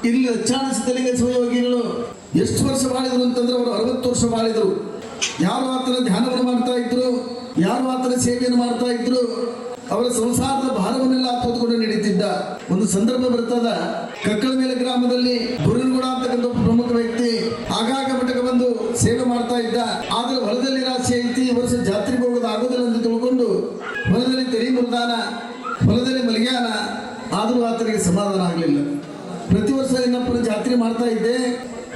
ಇಲ್ಲಿ ಲಚ್ಚಾಣ ಸಿದ್ಧಲಿಂಗ ಶಿವಯೋಗಿಗಳು ಎಷ್ಟು ವರ್ಷ ಬಾಳಿದ್ರು ಅಂತಂದ್ರೆ ಅವರು 60 ವರ್ಷ ಬಾಳಿದ್ರು. ಯಾರು ಆತನ ಧ್ಯಾನವನ್ನು ಮಾಡ್ತಾ ಇದ್ರು, ಯಾರು ಆತನ ಸೇವೆಯನ್ನು ಮಾಡ್ತಾ ಇದ್ರು, ಅವರ ಸಂಸಾರದ ಭಾರವನ್ನೆಲ್ಲ ಹೊತ್ತುಕೊಂಡು ನಡೀತಿದ್ದ. ಒಂದು ಸಂದರ್ಭ ಬರ್ತದ, ಕಕ್ಕಳ ಮೇಲೆ ಗ್ರಾಮದಲ್ಲಿ ಗುರುನಗೌಡ ಅಂತಕ್ಕಂಥ ಒಬ್ಬ ಪ್ರಮುಖ ವ್ಯಕ್ತಿ ಆಗಾಗ ಮಠಕ್ಕೆ ಬಂದು ಸೇವೆ ಮಾಡ್ತಾ ಇದ್ದ. ಆದ್ರೆ ಹೊಲದಲ್ಲಿ ರಾಶಿ ಐತಿ, ಈ ವರ್ಷ ಜಾತ್ರೆಗೆ ಹೋಗೋದು ಆಗೋದಿಲ್ಲ ಅಂತ ತಿಳ್ಕೊಂಡು ಹೊಲದಲ್ಲಿ ತೆರಿ ಮುರಿದಾನ, ಹೊಲದಲ್ಲಿ ಮಲಗ್ಯಾನ. ಆದರೂ ಆತನಿಗೆ ಸಮಾಧಾನ ಆಗಲಿಲ್ಲ. ಪ್ರತಿ ವರ್ಷ ಇನ್ನೊಬ್ಬರು ಜಾತ್ರೆ ಮಾಡ್ತಾ ಇದ್ದೆ,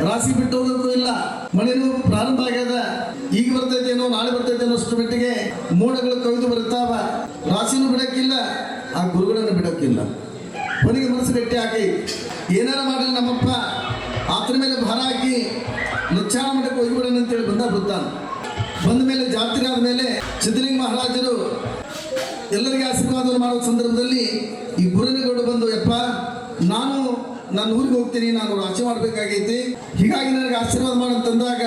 ರಾಶಿ ಬಿಟ್ಟು ಹೋಗೋಕ್ಕೂ ಇಲ್ಲ, ಮಳೆನೂ ಪ್ರಾರಂಭ ಆಗ್ಯದ, ಈಗ ಬರ್ತೈತೇನೋ ನಾಳೆ ಬರ್ತೈತೇನೋ ಅಷ್ಟು ಮಟ್ಟಿಗೆ ಮೋಡಗಳು ಕವಿದು ಬರ್ತಾವ, ರಾಶಿನೂ ಬಿಡಕ್ಕಿಲ್ಲ, ಆ ಗುರುಗಳನ್ನು ಬಿಡಕ್ಕಿಲ್ಲ. ಅವನಿಗೆ ಮನಸ್ಸು ಗಟ್ಟಿ ಹಾಕಿ ಏನಾರ ಮಾಡಲಿ ನಮ್ಮಪ್ಪ ಆತನ ಮೇಲೆ ಭಾರ ಹಾಕಿ ಲಚ್ಚಾಣ ಮಠಕ್ಕೆ ಹೋಗಿಬಿಡೋಣ ಅಂತೇಳಿ ಬರ್ತಾನೆ. ಬಂದ ಮೇಲೆ ಜಾತ್ರೆ ಆದಮೇಲೆ ಸಿದ್ಧಲಿಂಗ ಮಹಾರಾಜರು ಎಲ್ಲರಿಗೆ ಆಶೀರ್ವಾದವನ್ನು ಮಾಡುವ ಸಂದರ್ಭದಲ್ಲಿ ಈ ಗುರುನಗೌಡ ಬಂದು, ಯಪ್ಪ ನಾನು ನನ್ನ ಊರಿಗೆ ಹೋಗ್ತೀನಿ, ನಾನು ರಾಶಿ ಮಾಡಬೇಕಾಗೈತಿ, ಹೀಗಾಗಿ ನನಗೆ ಆಶೀರ್ವಾದ ಮಾಡಂತಂದಾಗ,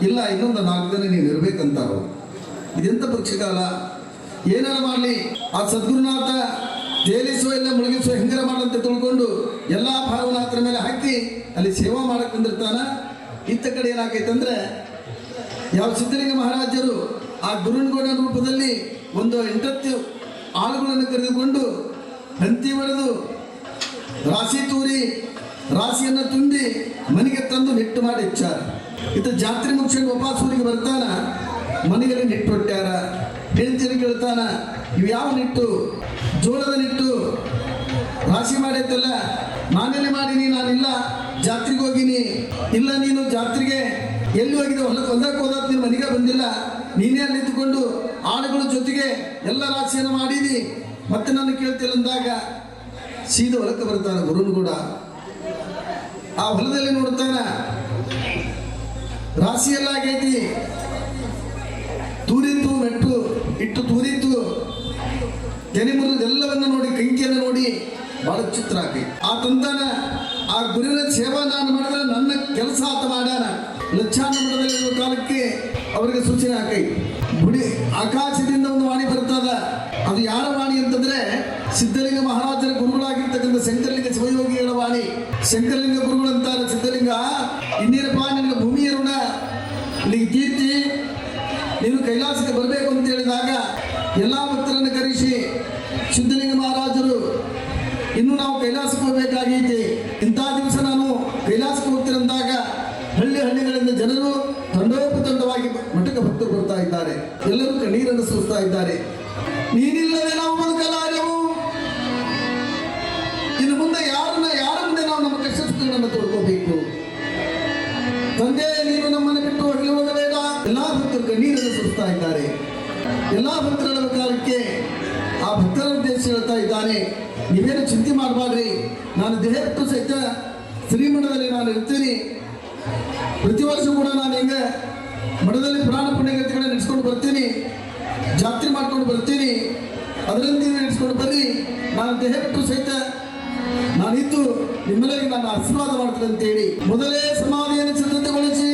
ಇಲ್ಲ ಇನ್ನೊಂದು 4 ದಿನ ನೀನು ಇರಬೇಕಂತಾರ. ಇದೆಂಥ ಪಕ್ಷಕಾಲ, ಏನಾರ ಮಾಡಲಿ ಆ ಸದ್ಗುರುನಾಥ ತೇಲಿಸುವ ಎಲ್ಲ ಮುಳುಗಿಸುವ ಹೆಂಗರ ಮಾಡಂತ ತಿಳ್ಕೊಂಡು ಎಲ್ಲ ಭಾವನ ಆತರ ಮೇಲೆ ಹಾಕಿ ಅಲ್ಲಿ ಸೇವಾ ಮಾಡಕ್ಕೆ ಬಂದಿರ್ತಾನ. ಇತ್ತ ಕಡೆ ಏನಾಗೈತಂದ್ರೆ, ಯಾವ ಸಿದ್ಧಲಿಂಗ ಮಹಾರಾಜರು ಆ ಗುರುನಗೌಡ ರೂಪದಲ್ಲಿ ಒಂದು 8 ಆಳುಗಳನ್ನು ಕರೆದುಕೊಂಡು ಹಂತಿ ಹೊಡೆದು ರಾಶಿ ತೂರಿ ರಾಶಿಯನ್ನು ತುಂಬಿ ಮನೆಗೆ ತಂದು ನೆಟ್ಟು ಮಾಡಿ ಇಚ್ಚಾರ. ಇತ್ತ ಜಾತ್ರೆ ಮುಗಿಸ್ಕೊಂಡು ವಾಪಸ್ಸೂರಿಗೆ ಬರ್ತಾನ, ಮನೆಯಲ್ಲಿ ನೆಟ್ಟು ಹೊಟ್ಟ್ಯಾರ. ಹೆಂಡತಿಯನ್ನು ಕೇಳ್ತಾನ, ಇವು ಯಾವ ನಿಟ್ಟು? ಜೋಳದ ನಿಟ್ಟು ರಾಶಿ ಮಾಡೈತಲ್ಲ, ನಾನೆಲ್ಲಿ ಮಾಡೀನಿ? ನಾನಿಲ್ಲ, ಜಾತ್ರೆಗೆ ಹೋಗಿನಿ. ಇಲ್ಲ, ನೀನು ಜಾತ್ರೆಗೆ ಎಲ್ಲಿ ಹೋಗಿದೆ? ಹೊಲಕ್ಕೆ ಹೋದ, ನೀನು ಮನೆಗೆ ಬಂದಿಲ್ಲ, ನೀನೇ ಅಲ್ಲಿ ನಿಂತುಕೊಂಡು ಆಳುಗಳ ಜೊತೆಗೆ ಎಲ್ಲ ರಾಶಿಯನ್ನು ಮಾಡೀನಿ, ಮತ್ತೆ ನಾನು ಕೇಳ್ತಿಲ್ಲ ಅಂದಾಗ ಸೀದಾ ಹೊಲಕ್ಕೆ ಬರ್ತಾನೆ ಗುರುನಗೌಡ. ಆ ಹೊಲದಲ್ಲಿ ನೋಡ್ತಾನ, ರಾಶಿ ಎಲ್ಲ ಆಗೈತಿ, ತೂರಿತ್ತು, ಮೆಟ್ಟು ಇಟ್ಟು ತೂರಿತ್ತು, ತೆನೆ ಮುರಿದು ಎಲ್ಲವನ್ನ ನೋಡಿ, ಕಂಕಿಯನ್ನು ನೋಡಿ ಬಹಳ ಚಿತ್ರ ಹಾಕಿ ಆ ತಂತಾನ. ಆ ಗುರುವಿನ ಸೇವಾ ನಾನು ಮಾಡಿದ್ರೆ ನನ್ನ ಕೆಲಸ ಆತ ಮಾಡ್ಯಾನ. ಲಚ್ಚಾಣ ಮಠದಲ್ಲಿರುವ ಕಾಲಕ್ಕೆ ಅವರಿಗೆ ಸೂಚನೆ ಹಾಕೈ. ಗುಡಿ ಆಕಾಶದಿಂದ ಒಂದು ವಾಣಿ ಬರ್ತದ. ಅದು ಯಾರ ವಾಣಿ ಅಂತಂದ್ರೆ ಸಿದ್ಧಲಿಂಗ ಮಹಾರಾಜರ ಗುರುಗಳಾಗಿರ್ತಕ್ಕಂಥ ಶಂಕರಲಿಂಗ ಶಿವಯೋಗಿಗಳ ವಾಣಿ. ಶಂಕರಲಿಂಗ ಗುರುಗಳು ಅಂತಾರೆ, ಸಿದ್ಧಲಿಂಗ ಇನ್ನೇನಪ್ಪ ನಿನ್ನ ಭೂಮಿಯ ಋಣ, ನಿನಗೆ ಕೀರ್ತಿ, ನೀನು ಕೈಲಾಸಕ್ಕೆ ಬರಬೇಕು ಅಂತ ಹೇಳಿದಾಗ ಎಲ್ಲ ಭಕ್ತರನ್ನು ಕರೆಸಿ ಸಿದ್ಧಲಿಂಗ ಮಹಾರಾಜರು, ಇನ್ನು ನಾವು ಕೈಲಾಸಕ್ಕೆ ಹೋಗಬೇಕಾಗೈತಿ, ಇಂಥ ದಿವಸ ನಾನು ಕೈಲಾಸಕ್ಕೆ ಹೋಗ್ತಿರಂದಾಗ ಹಳ್ಳಿಗಳಿಂದ ಜನರು ತಂಡೋಪತಂಡವಾಗಿ ಮಠಕ್ಕೆ ಭಕ್ತರು ಬರ್ತಾ ಇದ್ದಾರೆ. ಎಲ್ಲರೂ ಕಣ್ಣೀರನ್ನು ಸುರಿಸ್ತಾ ಇದ್ದಾರೆ. ನೀನಿಲ್ಲದೆ ನಾವು ಬದುಕಲಾರೆವು, ಇನ್ನು ಮುಂದೆ ಯಾರ ಮುಂದೆ ನಾವು ನಮ್ಮ ಕಷ್ಟ ಸುಖಗಳನ್ನು ತೋಡ್ಕೋಬೇಕು? ತಂದೆ, ನೀನು ನಮ್ಮನ್ನು ಬಿಟ್ಟು ಹೋಗಲಿ, ಹೋಗಬೇಡ. ಎಲ್ಲಾ ಭಕ್ತರು ಕಣ್ಣೀರನ್ನು ಸುರಿಸ್ತಾ ಇದ್ದಾರೆ. ಎಲ್ಲಾ ಭಕ್ತರ ಕಾಲಕ್ಕೆ ಆ ಭಕ್ತರ ಉದ್ದೇಶ ಹೇಳ್ತಾ ಇದ್ದಾನೆ, ನೀವೇನು ಚಿಂತೆ ಮಾಡಬಾರ್ರಿ, ನಾನು ದೇಹಕ್ಕೂ ಸಹಿತ ಶ್ರೀಮಠದಲ್ಲಿ ನಾನು ಇರ್ತೀನಿ. ಪ್ರತಿ ವರ್ಷ ಕೂಡ ನಾನು ಹಿಂಗೆ ಮಠದಲ್ಲಿ ಪುರಾಣ ಪುಣ್ಯಗತಿಗಳನ್ನ ನಡೆಸ್ಕೊಂಡು ಬರ್ತೀನಿ, ಜಾತ್ರೆ ಮಾಡ್ಕೊಂಡು ಬರ್ತೀನಿ, ಅದರಂತೆ ನಡೆಸ್ಕೊಂಡು ಬರ್ರಿ. ನಾನು ದೇಹಕ್ಕೂ ಸಹಿತ ನಾನಿದ್ದು ನಿಮ್ಮೆಲ್ಲರಿಗೆ ನಾನು ಆಶೀರ್ವಾದ ಮಾಡ್ತೀನಿ ಅಂತೇಳಿ ಮೊದಲೇ ಸಮಾಧಿಯನ್ನು ಸಿದ್ಧತೆಗೊಳಿಸಿ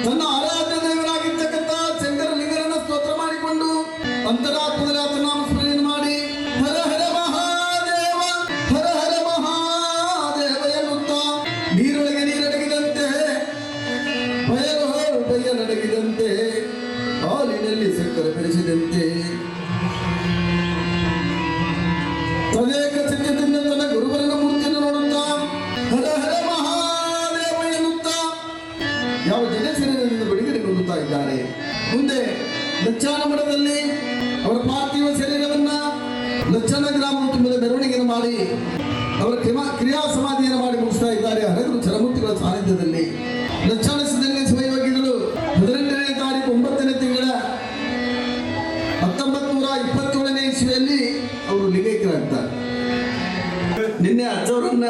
ತನ್ನ ಆರಾಧ್ಯ ದೇವರಾಗಿರ್ತಕ್ಕಂಥ ಶಂಕರಲಿಂಗರನ್ನು ಸ್ತೋತ್ರ ಮಾಡಿಕೊಂಡು ಅಂತರಾತ್ಮದಲ್ಲಿ ಆತ ನಾಮ ಸ್ಮರಣೆ ಮಾಡಿ ಹರ ಹರ ಮಹಾದೇವ, ಹರ ಹರ ಮಹಾದೇವ ಎನ್ನುತ್ತಾ ನೀರೊಳಗೆ ನೀರಡಗಿದಂತೆ, ಬಯಲಡಗಿದಂತೆ, ಹಾಲಿನಲ್ಲಿ ಸಕ್ಕರೆ ಬೆರೆಸಿದಂತೆ ತದೇಕ ಚಿತ್ತದಿಂದ ತನ್ನ ಗುರುವರನ ಮೂರ್ತಿಯನ್ನು ನೋಡುತ್ತಾ ಹರ ಹರ ಮಹಾದೇವ ಎನ್ನುತ್ತಾ ಯಾವ ಜನಶರೀರದಿಂದ ಬಿಡುಗಡೆಗೊಳ್ಳುತ್ತಾ ಇದ್ದಾರೆ. ಮುಂದೆ ಲಚ್ಚಾಣ ಮಠದಲ್ಲಿ ಅವರ ಪಾರ್ಥಿವ ಶರೀರವನ್ನ ಲಚ್ಚಾಣ ಗ್ರಾಮದ ತುಂಬದ ಮೆರವಣಿಗೆಯನ್ನು ಮಾಡಿ ಅವರ ಕ್ರಿಯಾ ಸಮಾಧಿಯನ್ನು ಮಾಡಿ ಮುಗಿಸ್ತಾ ಇದ್ದಾರೆ. ಹರಗುರು ಚರಮೂರ್ತಿಗಳ ಸಾನ್ನಿಧ್ಯದಲ್ಲಿ ಲಚ್ಚಾಣ ಸಿದ್ಧಲಿಂಗ ಶಿವಯೋಗಿಗಳು 18ನೇ ತಾರೀಕು 9ನೇ ತಿಂಗಳ 1927ನೇ ಇಸ್ವಿಯಲ್ಲಿ ಅವರು ಲಿಂಗೈಕ್ಯರಾಗ್ತಾರೆ. ನಿನ್ನೆ ಅಜ್ಜವರನ್ನ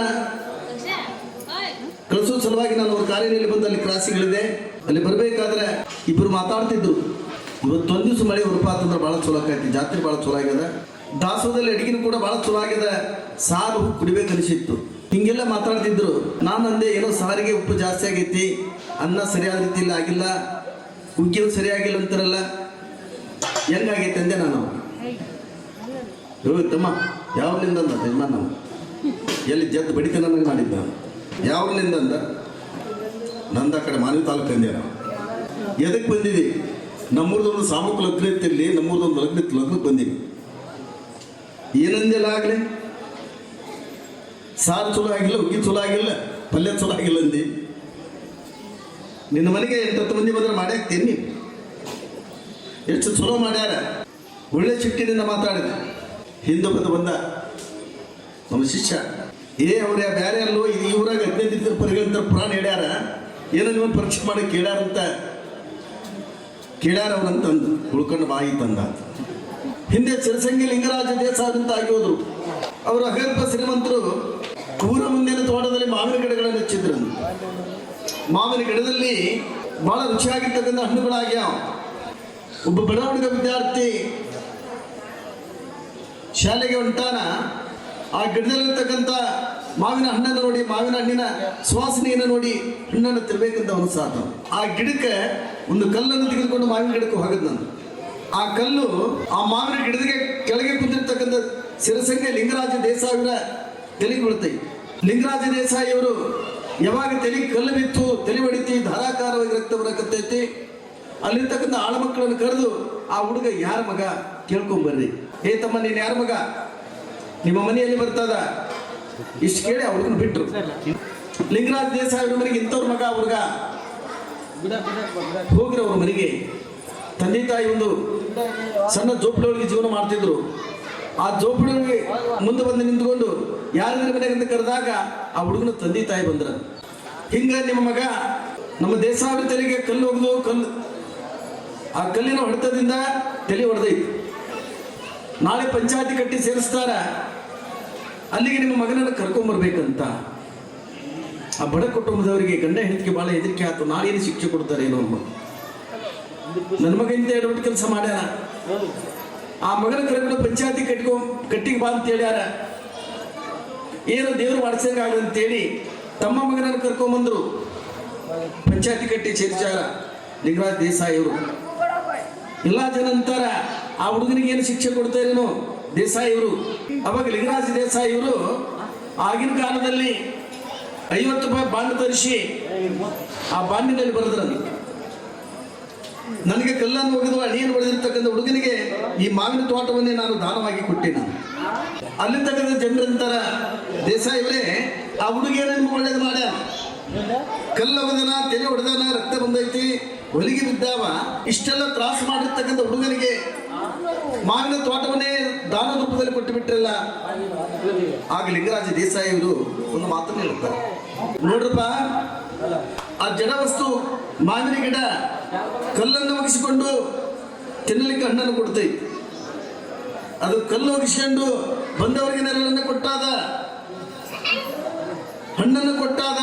ಕಳಿಸೋ ಸಲುವಾಗಿ ನಾನು ಅವ್ರ ಕಾರ್ಯದಲ್ಲಿ ಬಂದು ಅಲ್ಲಿ ಕ್ರಾಸಿಗಳಿದೆ, ಅಲ್ಲಿ ಬರಬೇಕಾದ್ರೆ ಇಬ್ಬರು ಮಾತಾಡ್ತಿದ್ರು. ಇವತ್ತೊಂದು ದಿವಸ ಮಳೆ ಹೊರಪಾತಂದ್ರೆ ಭಾಳ ಚಲೋ ಆಕೈತಿ, ಜಾತ್ರೆ ಭಾಳ ಚಲೋ ಆಗ್ಯದ, ದಾಸೋದಲ್ಲಿ ಅಡಿಗೆನೂ ಕೂಡ ಭಾಳ ಚಲೋ ಆಗ್ಯದ, ಸಾರು ಕುಡಿಬೇಕು ಅನಿಸಿತ್ತು, ಹಿಂಗೆಲ್ಲ ಮಾತಾಡ್ತಿದ್ರು. ನಾನು ಅಂದೆ, ಏನೋ ಸಾರಿಗೆ ಉಪ್ಪು ಜಾಸ್ತಿ ಆಗೈತಿ, ಅನ್ನ ಸರಿಯಾದ ರೀತಿಯಲ್ಲಿ ಆಗಿಲ್ಲ, ಉಗ್ಗಿಯೂ ಸರಿಯಾಗಿಲ್ಲ ಅಂತಾರಲ್ಲ, ಹೆಂಗಾಗೈತೆ ಅಂದೆ ನಾನು. ತಮ್ಮ ಯಾವ್ಲಿಂದ ಅಂದ ಯಜಮಾನ್, ನಾವು ಎಲ್ಲಿ ಜದ್ದು ಬಡಿತ ನನಗೆ ಮಾಡಿದ್ದ. ಯಾವ್ರಿಂದ ಅಂದ? ನಂದ ಆ ಕಡೆ ಮಾನವಿ ತಾಲೂಕು ಅಂದ್ಯಾರ. ಎದಕ್ಕೆ ಬಂದಿದೆ? ನಮ್ಮೂರ್ದೊಂದು ಸಾಮೂಹಿಕ ಲಗ್ನ ಇತ್ತಿರಲಿ, ನಮ್ಮೂರ್ದೊಂದು ಲಗ್ನಕ್ಕೆ ಬಂದೀವಿ. ಏನಂದಿಲ್ಲ ಆಗಲಿ? ಸಾರು ಚಲೋ ಆಗಿಲ್ಲ, ಹುಗ್ಗಿ ಚಲೋ ಆಗಿಲ್ಲ, ಪಲ್ಯ ಚಲೋ ಆಗಿಲ್ಲ ಅಂದಿ. ನಿನ್ನ ಮನೆಗೆ 8-10 ಮಂದಿ ಬಂದ್ರೆ ಮಾಡಿ ಹಾಕ್ತೀನಿ ನೀವು. ಎಷ್ಟು ಚಲೋ ಮಾಡ್ಯಾರ, ಒಳ್ಳೆ ಚಿಟ್ಟಿನಿಂದ ಮಾತಾಡಿದ. ಹಿಂದೆ ಬಂದ ನಮ್ಮ ಶಿಷ್ಯ, ಅವ್ರ ಬೇರೆ ಅಲ್ಲೋ, ಇದು ಇವರಾಗ 15 ಪರಿಗಣಿತ ಪುರಾಣ ಹೇಳ್ಯಾರ, ಏನೋ ನೀವು ಪರೀಕ್ಷೆ ಮಾಡಿ ಕೇಳ್ಯಾರಂತ ಕೇಳ್ಯಾರ ಅವರಂತಂದು ಉಳ್ಕೊಂಡು ಬಾಯಿ ತಂದ. ಹಿಂದೆ ಚಿರಸಂಗಿ ಲಿಂಗರಾಜ ದೇಸಾಯಿ ಅಂತ ಆಗಿ ಹೋದ್ರು. ಅವರು ಅಗರ್ಭ ಶ್ರೀಮಂತರು. ಊರ ಮುಂದಿನ ತೋಟದಲ್ಲಿ ಮಾವಿನ ಗಿಡಗಳನ್ನು ಹಚ್ಚಿದ್ರು. ಮಾವಿನ ಗಿಡದಲ್ಲಿ ಬಹಳ ರುಚಿಯಾಗಿರ್ತಕ್ಕಂಥ ಹಣ್ಣುಗಳಾಗ್ಯಾವ. ಒಬ್ಬ ಬಡ ಹುಡುಗ ವಿದ್ಯಾರ್ಥಿ ಶಾಲೆಗೆ ಹೊಂಟಾನ. ಆ ಗಿಡದಲ್ಲಿರ್ತಕ್ಕಂಥ ಮಾವಿನ ಹಣ್ಣನ್ನು ನೋಡಿ, ಮಾವಿನ ಹಣ್ಣಿನ ಸುವಾಸನೆಯನ್ನು ನೋಡಿ ಹಣ್ಣನ್ನು ತಿರ್ಬೇಕಂತ ಅನಿಸಾತ. ಆ ಗಿಡಕ್ಕೆ ಒಂದು ಕಲ್ಲನ್ನು ತೆಗೆದುಕೊಂಡು ಮಾವಿನ ಗಿಡಕ್ಕೆ ಹೋಗದ್ ನಾನು. ಆ ಕಲ್ಲು ಆ ಮಾವಿನ ಗಿಡದಿಗೆ ಕೆಳಗೆ ಕುಂದಿರ್ತಕ್ಕಂಥ ಸಿರಸಂಗಿ ಲಿಂಗರಾಜ ದೇಸಾಯಿಯವರ ತಲೆಗೆ ಬೀಳ್ತೈ. ಲಿಂಗರಾಜ ದೇಸಾಯಿಯವರು ಯಾವಾಗ ತಲೆಗೆ ಕಲ್ಲು ಬಿತ್ತು, ತಲೆ ಹೊಡಿತಿ, ಧಾರಾಕಾರವಾಗಿ ರಕ್ತ ಬರಕತ್ತೈತಿ. ಅಲ್ಲಿರ್ತಕ್ಕಂಥ ಆಳಮಕ್ಕಳನ್ನು ಕರೆದು, ಆ ಹುಡುಗ ಯಾರ ಮಗ ಕೇಳ್ಕೊಂಬರ್ರಿ. ತಮ್ಮ ನೀನು ಯಾರ ಮಗ, ನಿಮ್ಮ ಮನೆಯಲ್ಲಿ ಬರ್ತದ ಇಷ್ಟು ಕೇಳಿ ಆ ಹುಡುಗನ ಬಿಟ್ರು. ಲಿಂಗರಾಜ ದೇಸಾಯಿ ಅವ್ರ ಮನೆಗೆ ಇಂಥವ್ರ ಮಗ ಹುಡುಗ ಹೋಗಿರ ಅವ್ರ ಮನೆಗೆ. ತಂದೆ ತಾಯಿ ಒಂದು ಸಣ್ಣ ಜೋಪಡಿಯೊಳಗೆ ಜೀವನ ಮಾಡ್ತಿದ್ರು. ಆ ಜೋಪಡಿಯೊಳಗೆ ಮುಂದೆ ಬಂದು ನಿಂತ್ಕೊಂಡು ಯಾರಿದ್ರ ಮನೆಗೆ ಅಂತ ಕರೆದಾಗ ಆ ಹುಡುಗನ ತಂದೆ ತಾಯಿ ಬಂದ್ರ. ಹಿಂಗ ನಿಮ್ಮ ಮಗ ನಮ್ಮ ದೇಸಾಯಿ ತಲೆಗೆ ಕಲ್ಲು ಹೋಗ್ದು, ಕಲ್ಲು ಆ ಕಲ್ಲಿನ ಹೊಡೆತದಿಂದ ತಲೆ ಹೊಡೆದೈತಿ. ನಾಳೆ ಪಂಚಾಯತಿ ಕಟ್ಟಿ ಸೇರಿಸ್ತಾರ, ಅಲ್ಲಿಗೆ ನಿಮ್ಮ ಮಗನನ್ನು ಕರ್ಕೊಂಬರ್ಬೇಕಂತ. ಆ ಬಡ ಕುಟುಂಬದವರಿಗೆ ಗಂಡ ಹೆಂಡತಿಗೆ ಬಹಳ ಹೆದರಿಕೆ ಆಯ್ತು. ನಾಳೇನು ಶಿಕ್ಷೆ ಕೊಡ್ತಾರೆ ಏನೋ ಅಮ್ಮ, ನನ್ನ ಮಗ ಇಂತ ಎಡವಟ್ಟು ಕೆಲಸ ಮಾಡ್ಯಾರ. ಆ ಮಗನ ಕರ್ಕೊಂಡು ಪಂಚಾಯತಿ ಕಟ್ಟಿಗೆ ಬಾ ಅಂತ ಹೇಳ್ಯಾರ. ಏನು ದೇವರು ಮಾಡಿಸಂಗಾಗ ಅಂತೇಳಿ ತಮ್ಮ ಮಗನನ್ನು ಕರ್ಕೊಂಬಂದ್ರು. ಪಂಚಾಯತಿ ಕಟ್ಟಿ ಸೇರಿಸಾರ ಲಿಂಗರಾಜ ದೇಸಾಯಿ ಅವರು. ಎಲ್ಲ ಜನ ಅಂತಾರ ಆ ಹುಡುಗನಿಗೆ ಏನು ಶಿಕ್ಷೆ ಕೊಡ್ತಾರೇನೋ ದೇಸಾಯಿ ಅವರು. ಅವಾಗ ಲಿಂಗರಾಜ ದೇಸಾಯಿ ಅವರು ಆಗಿನ ಕಾಲದಲ್ಲಿ 50 ರೂಪಾಯಿ ಬಾಂಡ್ ತರಿಸಿ ಆ ಬಾಂಡಿನಲ್ಲಿ ಬರೆದ್ರ, ನನಗೆ ಕಲ್ಲನ್ನು ಒಗೆದು ಅಡಿಯನ್ನು ಹೊಡೆದಿರ್ತಕ್ಕಂಥ ಹುಡುಗನಿಗೆ ಈ ಮಾವಿನ ತೋಟವನ್ನೇ ನಾನು ದಾನವಾಗಿ ಕೊಟ್ಟೆ. ಅಲ್ಲಿರ್ತಕ್ಕಂಥ ಜನರಂತಾರ ದೇಸಾಯಿಯವರೇ, ಆ ಹುಡುಗಿಯನ್ನು ಒಳ್ಳೇದು ಮಾಡ್ಯ, ಕಲ್ಲ ಒಗೆದನ, ತಲೆ ಹೊಡೆದನ, ರಕ್ತ ಬಂದೈತಿ, ಹೊಲಿಗೆ ಬಿದ್ದಾವ, ಇಷ್ಟೆಲ್ಲ ತ್ರಾಸ ಮಾಡಿರ್ತಕ್ಕಂಥ ಹುಡುಗನಿಗೆ ಮಾವಿನ ತೋಟವನ್ನೇ ದಾನ ರೂಪದಲ್ಲಿ ಕೊಟ್ಟು ಬಿಟ್ರಲ್ಲ. ಆಗ ಲಿಂಗರಾಜ ದೇಸಾಯಿ ಅವರು ಒಂದು ಮಾತನ್ನು ಹೇಳ್ತಾರೆ, ನೋಡ್ರಪ್ಪ, ಆ ಜಡ ವಸ್ತು ಮಾವಿನ ಗಿಡ ಕಲ್ಲನ್ನು ಒಗಿಸಿಕೊಂಡು ತಿನ್ನಲಿಕ್ಕೆ ಹಣ್ಣನ್ನು ಕೊಡ್ತೈತಿ. ಅದು ಕಲ್ಲು ಒಗಿಸಿಕೊಂಡು ಬಂದವರಿಗೆ ನೆರಳನ್ನು ಕೊಟ್ಟಾದ, ಹಣ್ಣನ್ನು ಕೊಟ್ಟಾದ.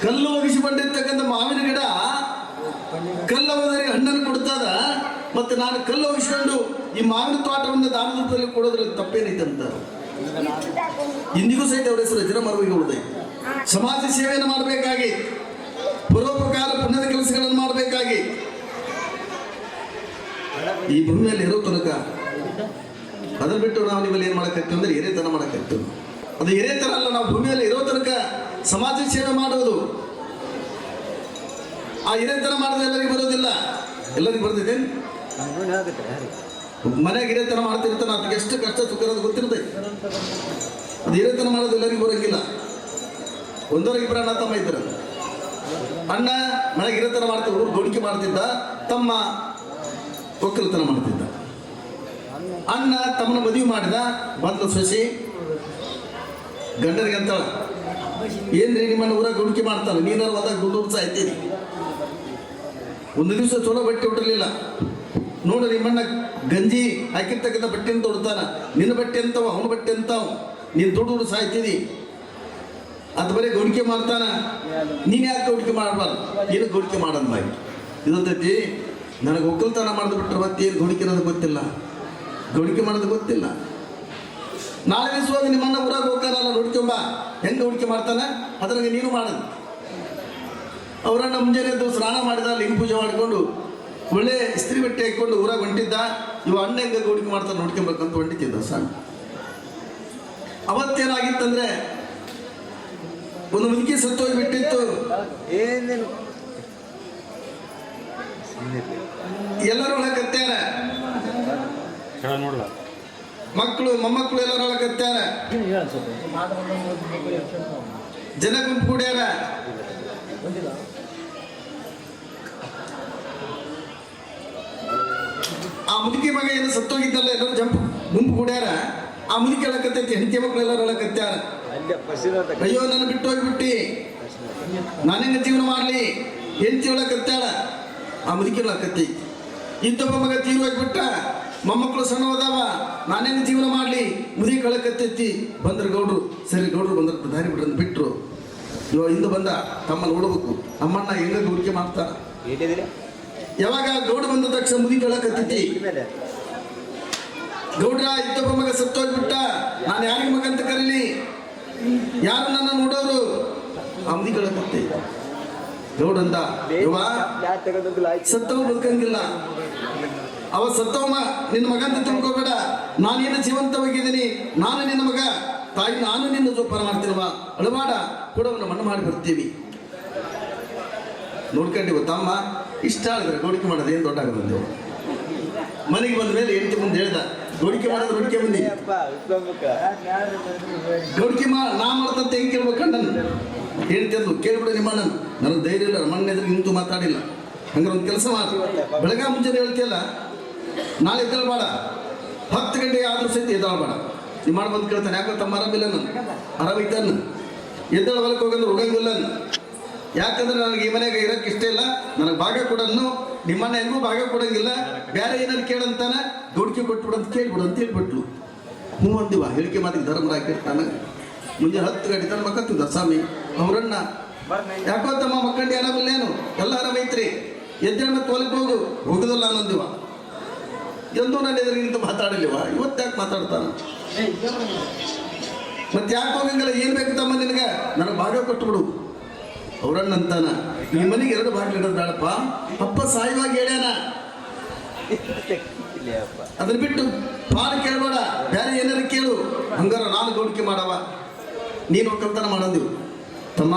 ಕಲ್ಲು ಒಗಿಸಿಕೊಂಡಿರ್ತಕ್ಕಂಥ ಮಾವಿನ ಗಿಡ ಕಲ್ಲವರಿಗೆ ಹಣ್ಣನ್ನು ಕೊಡ್ತಾದ. ಮತ್ತೆ ನಾನು ಕಲ್ಲು ಒಗಿಸಿಕೊಂಡು ಈ ಮಾವಿನ ತೋಟವನ್ನು ದಾನ ರೂಪದಲ್ಲಿ ಕೊಡೋದ್ರಲ್ಲಿ ತಪ್ಪೇನೈತಂತ. ಇಂದಿಗೂ ಸಹಿತ ಅವರ ಹೆಸರು ರಚನೆ ಮರವಿಗೆ ಉಳಿದೈತಿ. ಸಮಾಜ ಸೇವೆಯನ್ನು ಮಾಡಬೇಕಾಗಿ, ಪರೋಪಕಾರ ಪುಣ್ಯದ ಕೆಲಸಗಳನ್ನು ಮಾಡಬೇಕಾಗಿ, ಈ ಭೂಮಿಯಲ್ಲಿ ಇರೋ ತನಕ ಅದನ್ನು ಬಿಟ್ಟು ನಾವು ನೀವಲ್ಲಿ ಏನು ಮಾಡಕತ್ತೀವಿ ಅಂದ್ರೆ ಹಿರೇತನ ಮಾಡಕತ್ತೀವಿ. ಅದು ಹಿರೇತನ ಅಲ್ಲ. ನಾವು ಭೂಮಿಯಲ್ಲಿ ಇರೋ ತನಕ ಸಮಾಜ ಸೇವೆ ಮಾಡುವುದು. ಆ ಹಿರೇತನ ಮಾಡಿದ್ರೆ ಎಲ್ಲರಿಗೂ ಬರೋದಿಲ್ಲ. ಎಲ್ಲರಿಗೂ ಬರ್ತಿದೆ. ಮನೆಯಾಗ ಹಿರೇತನ ಮಾಡ್ತಿರ್ತಾನೆ, ಅದಕ್ಕೆ ಎಷ್ಟು ಕಷ್ಟ ಸುಖ ಅನ್ನೋದು ಗೊತ್ತಿರ್ತೈತೆ. ಅದು ಹಿರೇತನ ಮಾಡೋದು ಎಲ್ಲರಿಗೂ ಬರೋಂಗಿಲ್ಲ. ಒಂದವರೆಗೆ ಇಬ್ಬರು ಅಣ್ಣ ತಮ್ಮ ಇದ್ದಾರೆ. ಅಣ್ಣ ಮನೆಗೆ ಹಿರೇತನ ಮಾಡ್ತಿದ್ರು, ಗೋಣಿಕೆ ಮಾಡ್ತಿದ್ದ, ತಮ್ಮ ಒಕ್ಕಲತನ ಮಾಡ್ತಿದ್ದ. ಅಣ್ಣ ತಮ್ಮನ ಮದುವೆ ಮಾಡಿದ, ಬಂದು ಸೊಸಿ ಗಂಡನಿಗೆ ಅಂತಾಳ, ಏನ್ರಿ ನಿಮ್ಮನ್ನ ಊರಾಗ ಗೋಣಿಕೆ ಮಾಡ್ತಾನೆ, ನೀನಾರು ಹೋದಾಗ ದುಡ್ಡು ಸಾಯ್ತೀನಿ. ಒಂದು ದಿವಸ ಚಲೋ ಬಟ್ಟೆ ಉಟ್ಟಲಿಲ್ಲ, ನೋಡು ನಿಮ್ಮಣ್ಣ ಗಂಜಿ ಹಾಕಿರ್ತಕ್ಕಂಥ ಬಟ್ಟೆಯನ್ನು ತೊಡ್ತಾನ, ನಿನ್ನ ಬಟ್ಟೆ ಅಂತವ, ಅವನ ಬಟ್ಟೆ ಅಂತಾವ, ನೀನು ದುಡ್ಡು ಸಾಯ್ತೀನಿ. ಅದು ಬರೀ ಗೋಣಿಕೆ ಮಾಡ್ತಾನ, ನೀನು ಯಾಕೆ ಗೋಣಿಕೆ ಮಾಡಬಾರ್ದು, ಏನು ಗೋಣಿಕೆ ಮಾಡೋದು ಬಾಯಿ ಇದೊಂದೈತಿ. ನನಗೆ ಒಕ್ಕಲ್ತನ ಮಾಡಿದ್ ಬಿಟ್ರೆ ಮತ್ತೇನು ಗೋಣಿಕೆ ಅನ್ನೋದು ಗೊತ್ತಿಲ್ಲ, ಗೋಣಿಕೆ ಮಾಡೋದು ಗೊತ್ತಿಲ್ಲ. ನಾಳೆ ದಿವಸವಾಗಿ ನಿಮ್ಮನ್ನ ಊರಾಗ ಹೋಗ್ತಾನಲ್ಲ, ನೋಡ್ಕೊಂಬ ಹೆಂಗೆ ಗೋಣಿಕೆ ಮಾಡ್ತಾನೆ, ಅದ್ರಾಗ ನೀನು ಮಾಡೋದು. ಅವರನ್ನ ಮುಂಜಾನೆ ಎದ್ದು ಸ್ನಾನ ಮಾಡಿದ, ಲಿಂಗ ಪೂಜೆ ಮಾಡಿಕೊಂಡು ಒಳ್ಳೆ ಇಸ್ತ್ರಿ ಬಟ್ಟೆ ಹಾಕೊಂಡು ಊರಾಗ ಹೊಂಟಿದ್ದ. ಇವ ಅಣ್ಣ ಹೆಂಗೆ ಗೋಣಿಕೆ ಮಾಡ್ತಾನೆ ನೋಡ್ಕೊಬೇಕಂತ ಹೊಂಟಿದ್ದ ಸಣ್ಣ. ಅವತ್ತೇನಾಗಿತ್ತಂದ್ರೆ ಒಂದು ಮುದುಕಿ ಸತ್ತೋಗಿ ಬಿಟ್ಟಿತ್ತು. ಎಲ್ಲರೂ ಒಳಗತ್ಯಾರ, ಮಕ್ಕಳು ಮೊಮ್ಮಕ್ಕಳು ಎಲ್ಲರೂ ಒಳಗತ್ಯಾರ, ಜನ ಗುಂಪು ಕೂಡ್ಯಾರ. ಆ ಮುದುಕಿ ಮಗ ಏನು ಸತ್ತೋಗಿದ್ದಲ್ಲ, ಎಲ್ಲರೂ ಗುಂಪು ಕೂಡ್ಯಾರ. ಆ ಮುದುಕಿ ಹೇಳಕತ್ತೈತಿ, ಹೆಂಡತಿ ಮಕ್ಕಳು ಎಲ್ಲರೂ ಹೇಳಕತ್ಯಾರ, ಅಯ್ಯೋ ನನ್ನ ಬಿಟ್ಟು ಹೋಗ್ಬಿಟ್ಟಿ, ನಾನೆಂಗ ಜೀವನ ಮಾಡ್ಲಿ? ಹೆಂಡತಿ ಹೇಳಕತ್ತಾಳ, ಆ ಮುದುಕಿ ಹೇಳಕತ್ತಿ. ಇಂಥೊಬ್ಬ ಮಗ ತೀರು ಹೋಗ್ಬಿಟ್ಟ, ಮೊಮ್ಮಕ್ಕಳು ಸಣ್ಣ ಹೋದಾವ, ನಾನೆಂಗ ಜೀವನ ಮಾಡ್ಲಿ? ಮುದುಕಿ ಹೇಳಕತ್ತೈತಿ. ಬಂದ್ರು ಗೌಡ್ರು, ಸರಿ ಗೌಡ್ರು ಬಂದ್ರ ದಾರಿ ಬಿಡ್ರಂದು ಬಿಟ್ರು. ಇವಾಗ ಹಿಂದೆ ಬಂದ, ತಮ್ಮಲ್ಲಿ ನೋಡ್ಬೇಕು ನಮ್ಮಣ್ಣ ಹೆಂಗ ಹುಡುಕಿ ಮಾಡ್ತಾರ. ಯಾವಾಗ ಗೌಡ ಬಂದ ತಕ್ಷಣ ಮುದುಕಿ ಹೇಳಕತ್ತೈತಿ, ಗೌಡ್ರ ಇದ್ದೊಬ್ಬ ಮಗ ಸತ್ತೋಗ್ಬಿಟ್ಟ, ನಾನು ಯಾರಿಗೆ ಮಗ ಅಂತ ಕರೀಲಿ? ಯಾರು ನನ್ನ ನೋಡೋರು? ಆ ಮುದುಕಿ ಹೇಳಕತ್ತಿ. ಗೌಡಂದ, ಯವ್ವ ಸತ್ತವ ಬದುಕಂಗಿಲ್ಲ, ಅವ ಸತ್ತವ ನಿನ್ನ ಮಗ ಅಂತ ತಿಳ್ಕೋಬೇಡ, ನಾನೇನು ಜೀವಂತವಾಗಿದ್ದೀನಿ, ನಾನು ನಿನ್ನ ಮಗ, ತಾಯಿ ನಾನು ನಿನ್ನ ಜೋಪಾನ ಮಾಡ್ತೀನವ, ಅಳವಾಡ ಕೊಡವನ್ನ ಮಣ್ಣು ಮಾಡಿ ಬರ್ತೀವಿ. ನೋಡ್ಕೊಂಡಿವ ತಮ್ಮ ಇಷ್ಟ ಹೇಳಿದ್ರೆ ಗೋಡಿಕೆ ಮಾಡೋದು ಏನು ದೊಡ್ಡ ಆಗದಂದೇವು. ಮನೆಗೆ ಬಂದ ಮೇಲೆ ಹೆಂಡತಿ ಮುಂದೆ ಹೇಳ್ದ, ಗೋಡಿಕೆ ಮಾಡೋದು ಗೋಡಿಕೆ ಬಂದಿ, ಗೋಡಿಕೆ ನಾ ಮಾಡ್ತಂತ ಹೆಂಗೆ ಕೇಳ್ಬೇಕು? ನನ್ನ ಹೇಳ್ತಿ ಅಂದು ಕೇಳ್ಬಿಡ ನಿಮ್ಮ ಅಣ್ಣನ. ನನಗೆ ಧೈರ್ಯ ಇಲ್ಲ, ಮಣ್ಣ ಎದುರು ನಿಂತು ಮಾತಾಡಿಲ್ಲ. ಹಂಗಾರೆ ಒಂದು ಕೆಲಸ ಮಾಡಿ, ಬೆಳಗ ಮುಂಜಾನೆ ಹೇಳ್ತಿಯಲ್ಲ, ನಾಳೆ ಎದ್ದೇಳಬೇಡ, 10 ಗಂಟೆಗೆ ಆದ್ರೂ ಸಹಿತ ಎದ್ದೇಳಬೇಡ. ನಿಮ್ಮ ಮಾಡಿ ಬಂದು ಕೇಳ್ತಾನೆ, ಯಾಕಂತ ತಮ್ಮ ಆರಾಮಿಲ್ಲ, ನಾನು ಆರಾಮಿದ್ದಾನ, ಎದ್ದೇಳ ಹೊಲಕ್ಕೆ ಹೋಗಂದ್ರೆ ಹೋಗಂಗಿಲ್ಲ. ಯಾಕಂದ್ರೆ ನನಗೆ ಈ ಮನೆಗೆ ಇರೋಕ್ಕೆ ಇಷ್ಟ ಇಲ್ಲ, ನನಗೆ ಭಾಗ ಕೊಡನ್ನು, ನಿಮ್ಮಣ್ಣ ಹೆಂಗೂ ಭಾಗ ಕೊಡಂಗಿಲ್ಲ, ಬೇರೆ ಏನಾದ್ರು ಕೇಳಂತಾನ, ಗೋಡಿಕೆ ಕೊಟ್ಬಿಡು ಅಂತ ಕೇಳ್ಬಿಡು ಅಂತ ಹೇಳ್ಬಿಟ್ಲು. ಹ್ಞೂ ಅಂದಿವ. ಹೇಳಿಕೆ ಮಾತಿಗೆ ಧರ್ಮರಾಯ ಕೇಳ್ತಾನೆ. ಮುಂಜಾನೆ 10 ಗಂಟೆ ತನ್ನ ಮಕ್ಕತ್ತಿದ್ದ ಸ್ವಾಮಿ ಅವ್ರಣ್ಣ, ಯಾಕೋ ತಮ್ಮ ಮಕ್ಕಂಡು ಆರಾಮಿಲ್ಲೇನು? ಎಲ್ಲ ಆರಾಮೈತ್ರಿ, ಎದ್ದೇಳ ಮತ್ತೆ ಹೊಲಕ್ಕೆ ಹೋಗು. ಹೋಗುದಲ್ಲ ಅನ್ನಂದಿವ. ಎಂದೂ ನಾನು ಎದುರು ನಿಂತು ಮಾತಾಡಲಿವ, ಇವತ್ತು ಯಾಕೆ ಮಾತಾಡ್ತಾನ? ಮತ್ತೆ ಯಾಕೆ ಹೋಗಂಗಿಲ್ಲ? ಏನು ಬೇಕು ತಮ್ಮ ನಿನಗೆ? ನನಗೆ ಭಾಗ ಕೊಟ್ಬಿಡು. ಅವ್ರಣ್ಣ ಅಂತಾನ, ಈ ಮನೆಗೆ 2 ಬಾಗಿಲು ಇಡೋದು ಬೇಡಪ್ಪ, ಅಪ್ಪ ಸಾಯುವಾಗಿ ಹೇಳ್ಯಾನ, ಅದನ್ನ ಬಿಟ್ಟು ಪಾಲು ಕೇಳಬೇಡ, ಬೇರೆ ಏನಾರು ಕೇಳು. ಹಂಗಾರ ನಾನು ಗೋಡಿಕೆ ಮಾಡವ, ನೀನು ಒಕ್ಕಲ್ತನ ಮಾಡಂದಿವು. ತಮ್ಮ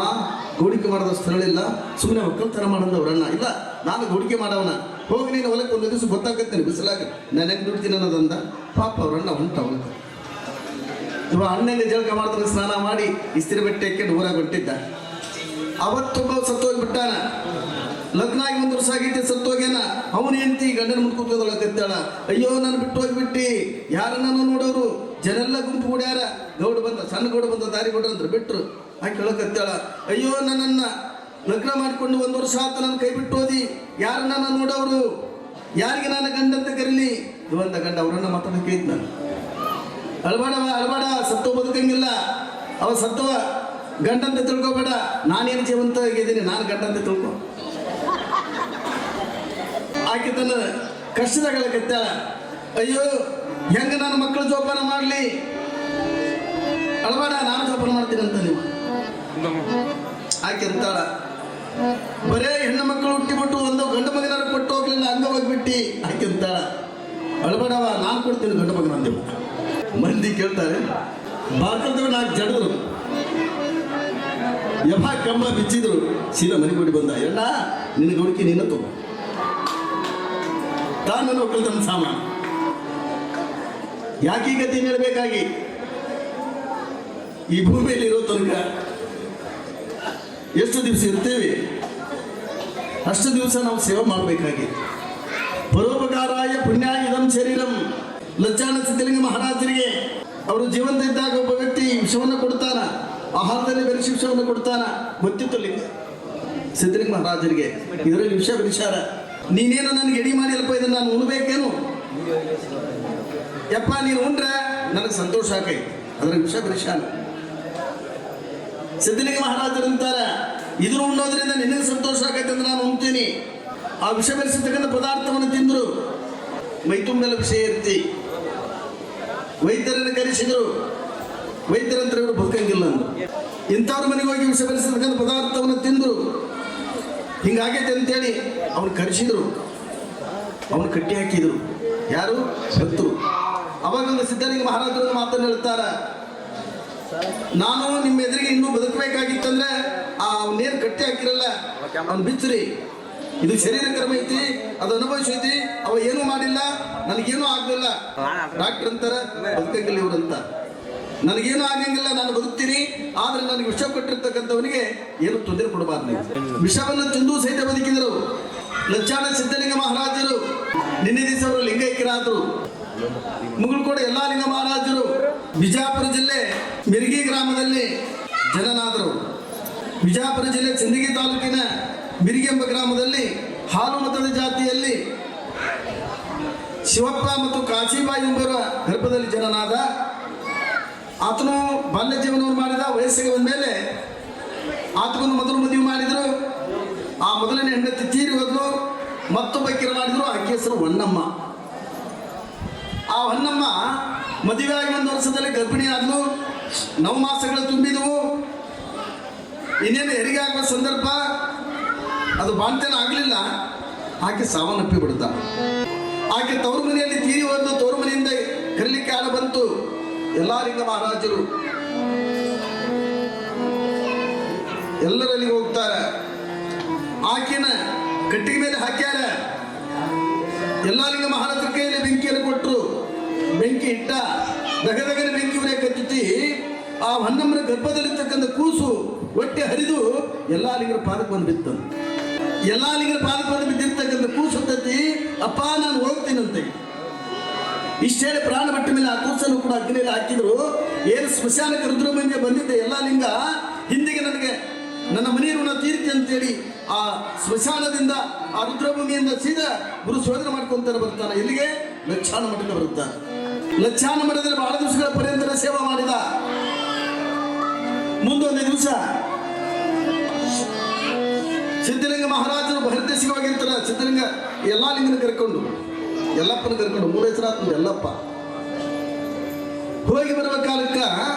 ಗೋಡಿಕೆ ಮಾಡೋದಷ್ಟು ಸರಳಿಲ್ಲ, ಸುಮ್ಮನೆ ಒಕ್ಕಲ್ತನ ಮಾಡಂದ ಅವ್ರಣ್ಣ. ಇಲ್ಲ, ನಾನು ಗೋಡಿಕೆ ಮಾಡವನ, ಹೋಗಿ ನೀನು ಹೊಲಕ್ಕೆ ಒಂದು ದಿವಸ ಗೊತ್ತಾಗತ್ತೇನೆ, ಬಿಸಿಲಾಗ ನಾನು ಹೆಂಗೆ ದುಡ್ತೀನಿ ಅನ್ನೋದಂದ. ಪಾಪ ಅವ್ರಣ್ಣ ಹೊಂಟ ಹೊಲಕ್ಕೆ. ಇವ ಅಣ್ಣಂಗೆ ಜಳಕ ಮಾಡ್ತಾನೆ, ಸ್ನಾನ ಮಾಡಿ ಇಸ್ತ್ರಿ ಬಟ್ಟೆ ಹಾಕೊಂಡು ಊರಾಗ ಹೊಂಟಿದ್ದ. ಅವತ್ತೊಬ್ಬ ಸತ್ತೋಗ್ಬಿಟ್ಟಾನ. ಲಗ್ನ ಆಗಿ 1 ವರ್ಷ ಆಗೈತಿ, ಸತ್ತೋಗ್ಯಾನ. ಅವನು ಹೆಂಡತಿ ಗಂಡನ ಮುಂದೆ ಕೂತ್ಕೊಳ್ಳಕತ್ತಾಳ, ಅಯ್ಯೋ ನಾನು ಬಿಟ್ಟು ಹೋಗ್ಬಿಟ್ಟಿ, ಯಾರನ್ನ ನೋಡೋರು? ಜನೆಲ್ಲ ಗುಂಪು ಕೂಡ್ಯಾರ. ಗೌಡ ಬಂದ, ಸಣ್ಣ ಗೌಡ ಬಂದ, ದಾರಿ ಗೌಡ ಅಂದ್ರೆ ಬಿಟ್ರು. ಆಕೆ ಹೇಳಕತ್ತಾಳ, ಅಯ್ಯೋ ನನ್ನನ್ನ ಲಗ್ನ ಮಾಡಿಕೊಂಡು 1 ವರ್ಷ ಆತ, ನನ್ನ ಕೈ ಬಿಟ್ಟು ಹೋದಿ, ಯಾರನ್ನ ನೋಡೋರು? ಯಾರಿಗೆ ನಾನು ಗಂಡ ಅಂತ ಕರೀಲಿ? ಇವಂದ ಗಂಡ ಅವ್ರನ್ನ ಮಾತಾಡಕ್ಕೆ ಇದ್ದ. ಅಳಬೇಡವ, ಅಳಬೇಡ, ಸತ್ತವ ಬದುಕಂಗಿಲ್ಲ, ಅವ ಸತ್ತವ ಗಂಡ ಅಂತ ತಿಳ್ಕೊಬೇಡ, ನಾನೇನು ಜೀವಂತ ಆಗಿದ್ದೀನಿ, ನಾನು ಗಂಡ ಅಂತ ತಿಳ್ಕೊ. ಆಕೆ ತನ್ನ ಕಷ್ಟದಾಗ ಕತ್ತಾಳ, ಅಯ್ಯೋ ಹೆಂಗ ನನ್ನ ಮಕ್ಕಳು ಜೋಪಾನ ಮಾಡಲಿ? ಅಳಬೇಡ, ನಾನು ಜೋಪಾನ ಮಾಡ್ತೀನಿ ಅಂತ ನೀವು. ಆಕೆ ಅಂತಾಳ, ಬರೇ ಹೆಣ್ಣು ಮಕ್ಕಳು ಹುಟ್ಟಿಬಿಟ್ಟು ಒಂದು ಗಂಡು ಮಗನಾರು ಕೊಟ್ಟು ಹೋಗ್ಲಿಲ್ಲ, ಹಂಗ ಹೋಗ್ಬಿಟ್ಟಿ. ಆಕೆ ಅಂತಾಳ, ಅಳಬೇಡವ, ನಾನು ಕೊಡ್ತೀನಿ ಗಂಡು ಮಗನ ಅಂದೆವು. ಮಂದಿ ಕೇಳ್ತಾರೆ, ಬಾಕಲ್ದವ್ರು 4 ಜಡಿದ್ರು, ಯಭಾ ಕಂಬ ಬಿಚ್ಚಿದ್ರು, ಸೀದಾ ಮನೆಗೆ ಓಡಿ ಬಂದ. ಎಣ್ಣ ನಿನ್ನ ಗೋಡಿಕೆ ನೀನು ತಗೋ, ತಾನು ಒಕ್ಕಲ್ತನ ಸಾಮಾನು. ಯಾಕೆ ಗತಿ ನೀಡಬೇಕಾಗಿ? ಈ ಭೂಮಿಯಲ್ಲಿ ಇರೋ ತನಕ ಎಷ್ಟು ದಿವಸ ಇರ್ತೇವೆ, ಅಷ್ಟು ದಿವಸ ನಾವು ಸೇವೆ ಮಾಡಬೇಕಾಗಿ. ಪರೋಪಕಾರಾಯ ಪುಣ್ಯಾಯ ಇದಂ ಶರೀರಂ. ಲಜ್ಜಾನ ಸಿದ್ಧಲಿಂಗ ಮಹಾರಾಜರಿಗೆ ಅವರು ಜೀವಂತ ಇದ್ದಾಗ ಒಬ್ಬ ವ್ಯಕ್ತಿ ವಿಷವನ್ನು ಕೊಡ್ತಾನ, ಆಹಾರದಲ್ಲಿ ಬೆರೆಸಿ ವಿಷವನ್ನು ಕೊಡ್ತಾನ. ಗೊತ್ತಿತ್ತು ಲಿಂಗ ಸಿದ್ಧಲಿಂಗ ಮಹಾರಾಜರಿಗೆ, ಇದರಲ್ಲಿ ವಿಷ ಬೆರೆಸಾರ. ನೀನೇನು ನನಗೆ ಎಡಿ ಮಾಡಿಲ್ಲಪ್ಪ, ಇದನ್ನು ನಾನು ಉಣ್ಬೇಕೇನು? ಯಪ್ಪ ನೀನು ಉಂಡ್ರೆ ನನಗೆ ಸಂತೋಷ ಆಕೈ, ಅದರ ವಿಷ ಬೆರೆಸಾನ. ಸಿದ್ಧಲಿಂಗ ಮಹಾರಾಜರಂತಾರ, ಇದನ್ನು ಉಣ್ಣೋದ್ರಿಂದ ನಿನಗೆ ಸಂತೋಷ ಆಗೈತೆ ಅಂದ್ರೆ ನಾನು ಉಣ್ತೀನಿ. ಆ ವಿಷ ಬೆರೆಸಿರ್ತಕ್ಕಂಥ ಪದಾರ್ಥವನ್ನು ತಿಂದರು. ಮೈ ತುಂಬೆಲ್ಲ ವಿಷ ಇರ್ತಿ. ವೈದ್ಯರನ್ನು ಕರೆಸಿದ್ರು. ವೈದ್ಯರಂತರ ಇವರು ಬದುಕಂಗಿಲ್ಲ ಅಂದ್ರು. ಇಂಥವ್ರ ಮನೆಗೆ ಹೋಗಿ ವಿಷ ಬೆರೆಸಿರ್ತಕ್ಕಂಥ ಪದಾರ್ಥವನ್ನು ತಿಂದರು. ಹಿಂಗಾಗೈತೆ ಅಂತೇಳಿ ಅವ್ನು ಕರೆಸಿದ್ರು, ಅವನು ಕಟ್ಟಿ ಹಾಕಿದ್ರು. ಯಾರು? ಭಕ್ತರು. ಅವಾಗ ಒಂದು ಸಿದ್ಧಲಿಂಗ ಮಹಾರಾಜರು ಮಾತನ್ನು ಹೇಳ್ತಾರ, ನಾನು ನಿಮ್ಮ ಎದುರಿಗೆ ಇನ್ನೂ ಬದುಕಬೇಕಾಗಿತ್ತಂದ್ರೆ ಆ ನೇರ್ ಕಟ್ಟಿ ಹಾಕಿರಲ್ಲ ಅವ್ನು ಬಿಚ್ಚರಿ. ಇದು ಶರೀರ ಕರ್ಮ ಐತಿ, ಅದು ಅನುಭವಿಸೈತಿ. ಅವ ಏನೂ ಮಾಡಿಲ್ಲ, ನನಗೇನೂ ಆಗಲಿಲ್ಲ. ಡಾಕ್ಟರ್ ಅಂತಾರ ಬದುಕಂಗಿಲ್ಲ ಇವ್ರಂತ. ನನಗೇನು ಆಗಂಗಿಲ್ಲ, ನಾನು ಬದುಕ್ತೀನಿ. ಆದ್ರೆ ನನಗೆ ವಿಷ ಕೊಟ್ಟಿರ್ತಕ್ಕಂಥವನಿಗೆ ಏನು ತೊಂದರೆ ಕೊಡಬಾರ್ದು. ವಿಷವನ್ನು ತಿಂದು ಸಹಿತ ಬದುಕಿದರು ಲಚ್ಚಾಣ ಸಿದ್ಧಲಿಂಗ ಮಹಾರಾಜರು. ನಿನ್ನೆ ದಿವಸ ಅವರು ಲಿಂಗೈಕ್ಯರಾದರು. ಮುಗುಳ್ಕೋಡು ಎಲ್ಲಾ ಲಿಂಗ ಮಹಾರಾಜರು ಬಿಜಾಪುರ ಜಿಲ್ಲೆ ಮಿರ್ಗಿ ಗ್ರಾಮದಲ್ಲಿ ಜನನಾದರು. ಬಿಜಾಪುರ ಜಿಲ್ಲೆ ಸಿಂದಗಿ ತಾಲೂಕಿನ ಮಿರ್ಗಿ ಎಂಬ ಗ್ರಾಮದಲ್ಲಿ ಹಾಲು ಮತದ ಜಾತಿಯಲ್ಲಿ ಶಿವಪ್ಪ ಮತ್ತು ಕಾಶಿಬಾಯಿ ಎಂಬರ ಗರ್ಭದಲ್ಲಿ ಜನನಾದ. ಆತನು ಬಾಲ್ಯ ಜೀವನವನ್ನು ಮಾಡಿದ. ವಯಸ್ಸಿಗೆ ಬಂದ ಮೇಲೆ ಆತಗೊಂದು ಮೊದಲು ಮದುವೆ ಮಾಡಿದ್ರು. ಆ ಮೊದಲನೇ ಹೆಂಡತಿ ತೀರಿ ಹೋದ್ಲು. ಮತ್ತೊಬ್ಬಕ್ಕಿರ ಮಾಡಿದ್ರು. ಆಕೆ ಹೆಸರು ಹೊನ್ನಮ್ಮ. ಆ ಹೊನ್ನಮ್ಮ ಮದುವೆ ಆಗಿ 1 ವರ್ಷದಲ್ಲಿ ಗರ್ಭಿಣಿ ಆದ್ಲು. 9 ಮಾಸಗಳು ತುಂಬಿದವು. ಇನ್ನೇನು ಹೆರಿಗೆ ಆಗುವ ಸಂದರ್ಭ, ಅದು ಬಾಂತೇನ ಆಗಲಿಲ್ಲ. ಆಕೆ ಸಾವನ್ನಪ್ಪಿ ಬಿಡ್ತ. ಆಕೆ ತವರು ಮನೆಯಲ್ಲಿ ತೀರಿ ಹೋದ್ಲು. ತವರು ಮನೆಯಿಂದ ಕರೀಲಿಕ್ಕೆ ಆಳ ಬಂತು. ಎಲ್ಲಾ ಲಿಂಗ ಮಹಾರಾಜರು ಎಲ್ಲರಲ್ಲಿ ಹೋಗ್ತಾರೆ. ಆಕೆನ ಕಟ್ಟಿಗೆ ಮೇಲೆ ಹಾಕ್ಯಾರ. ಎಲ್ಲಾ ಲಿಂಗ ಮಹಾರಾಜರ ಕೈಯಲ್ಲಿ ಬೆಂಕಿಯನ್ನು ಕೊಟ್ಟರು. ಬೆಂಕಿ ಇಟ್ಟ. ದಗದಗನ ಬೆಂಕಿ ಉರಿಯಕತ್ತಿ. ಆ ಹೊನ್ನಮ್ಮನ ಗರ್ಭದಲ್ಲಿರ್ತಕ್ಕಂಥ ಕೂಸು ಹೊಟ್ಟೆ ಹರಿದು ಎಲ್ಲಾ ಲಿಂಗರ ಪಾದಕ್ಕೆ ಬಂದು ಬಿತ್ತು. ಎಲ್ಲಾ ಲಿಂಗರ ಪಾದಕ್ಕೆ ಬಂದು ಬಿದ್ದಿರ್ತಕ್ಕಂಥ ಕೂಸು ತತ್ತಿ, ಅಪ್ಪ ನಾನು ಹೋಗ್ತೀನಂತೆ. ಇಷ್ಟ ಹೇಳಿ ಪ್ರಾಣ ಬಿಟ್ಟ ಮೇಲೆ ಆ ಕೂಸನ್ನು ಕೂಡ ಅಗ್ನಿಯಲ್ಲಿ ಹಾಕಿದ್ರು. ಏನು ಸ್ಮಶಾನಕ್ಕೆ ರುದ್ರಭೂಮಿಗೆ ಬಂದಿದ್ದೆ ಎಲ್ಲಾ ಲಿಂಗ, ಹಿಂದಿಗೆ ನನಗೆ ನನ್ನ ಮನೆಯ ಋಣ ತೀರ್ತಿ ಅಂತೇಳಿ ಆ ಸ್ಮಶಾನದಿಂದ ಆ ರುದ್ರಭೂಮಿಯಿಂದ ಸೀದಾ ಗುರು ಶೋಧನೆ ಮಾಡ್ಕೊಂತಾರೆ ಬರ್ತಾನೆ. ಎಲ್ಲಿಗೆ? ಲಚ್ಚಾನ ಮಠಕ್ಕೆ ಬರುತ್ತಾನೆ. ಲಚ್ಚಾನ ಮಠದಲ್ಲಿ ಬಹಳ ದಿವಸಗಳ ಪರ್ಯಂತರ ಸೇವಾ ಮಾಡಿದ. ಮುಂದೊಂದು ದಿವಸ ಸಿದ್ಧಲಿಂಗ ಮಹಾರಾಜರು ಬಹಿರ್ದೇಶಿಗೆ ಹೋಗಿರ್ತಾರೆ. ಸಿದ್ಧಲಿಂಗ ಎಲ್ಲಾ ಲಿಂಗನ ಕರ್ಕೊಂಡು, ಎಲ್ಲಪ್ಪನ ಕರ್ಕೊಂಡು, 3 ಹೆಸರಾತ್ಮ ಎಲ್ಲಪ್ಪ ಹೋಗಿ ಬರುವ ಕಾಲಕ್ಕ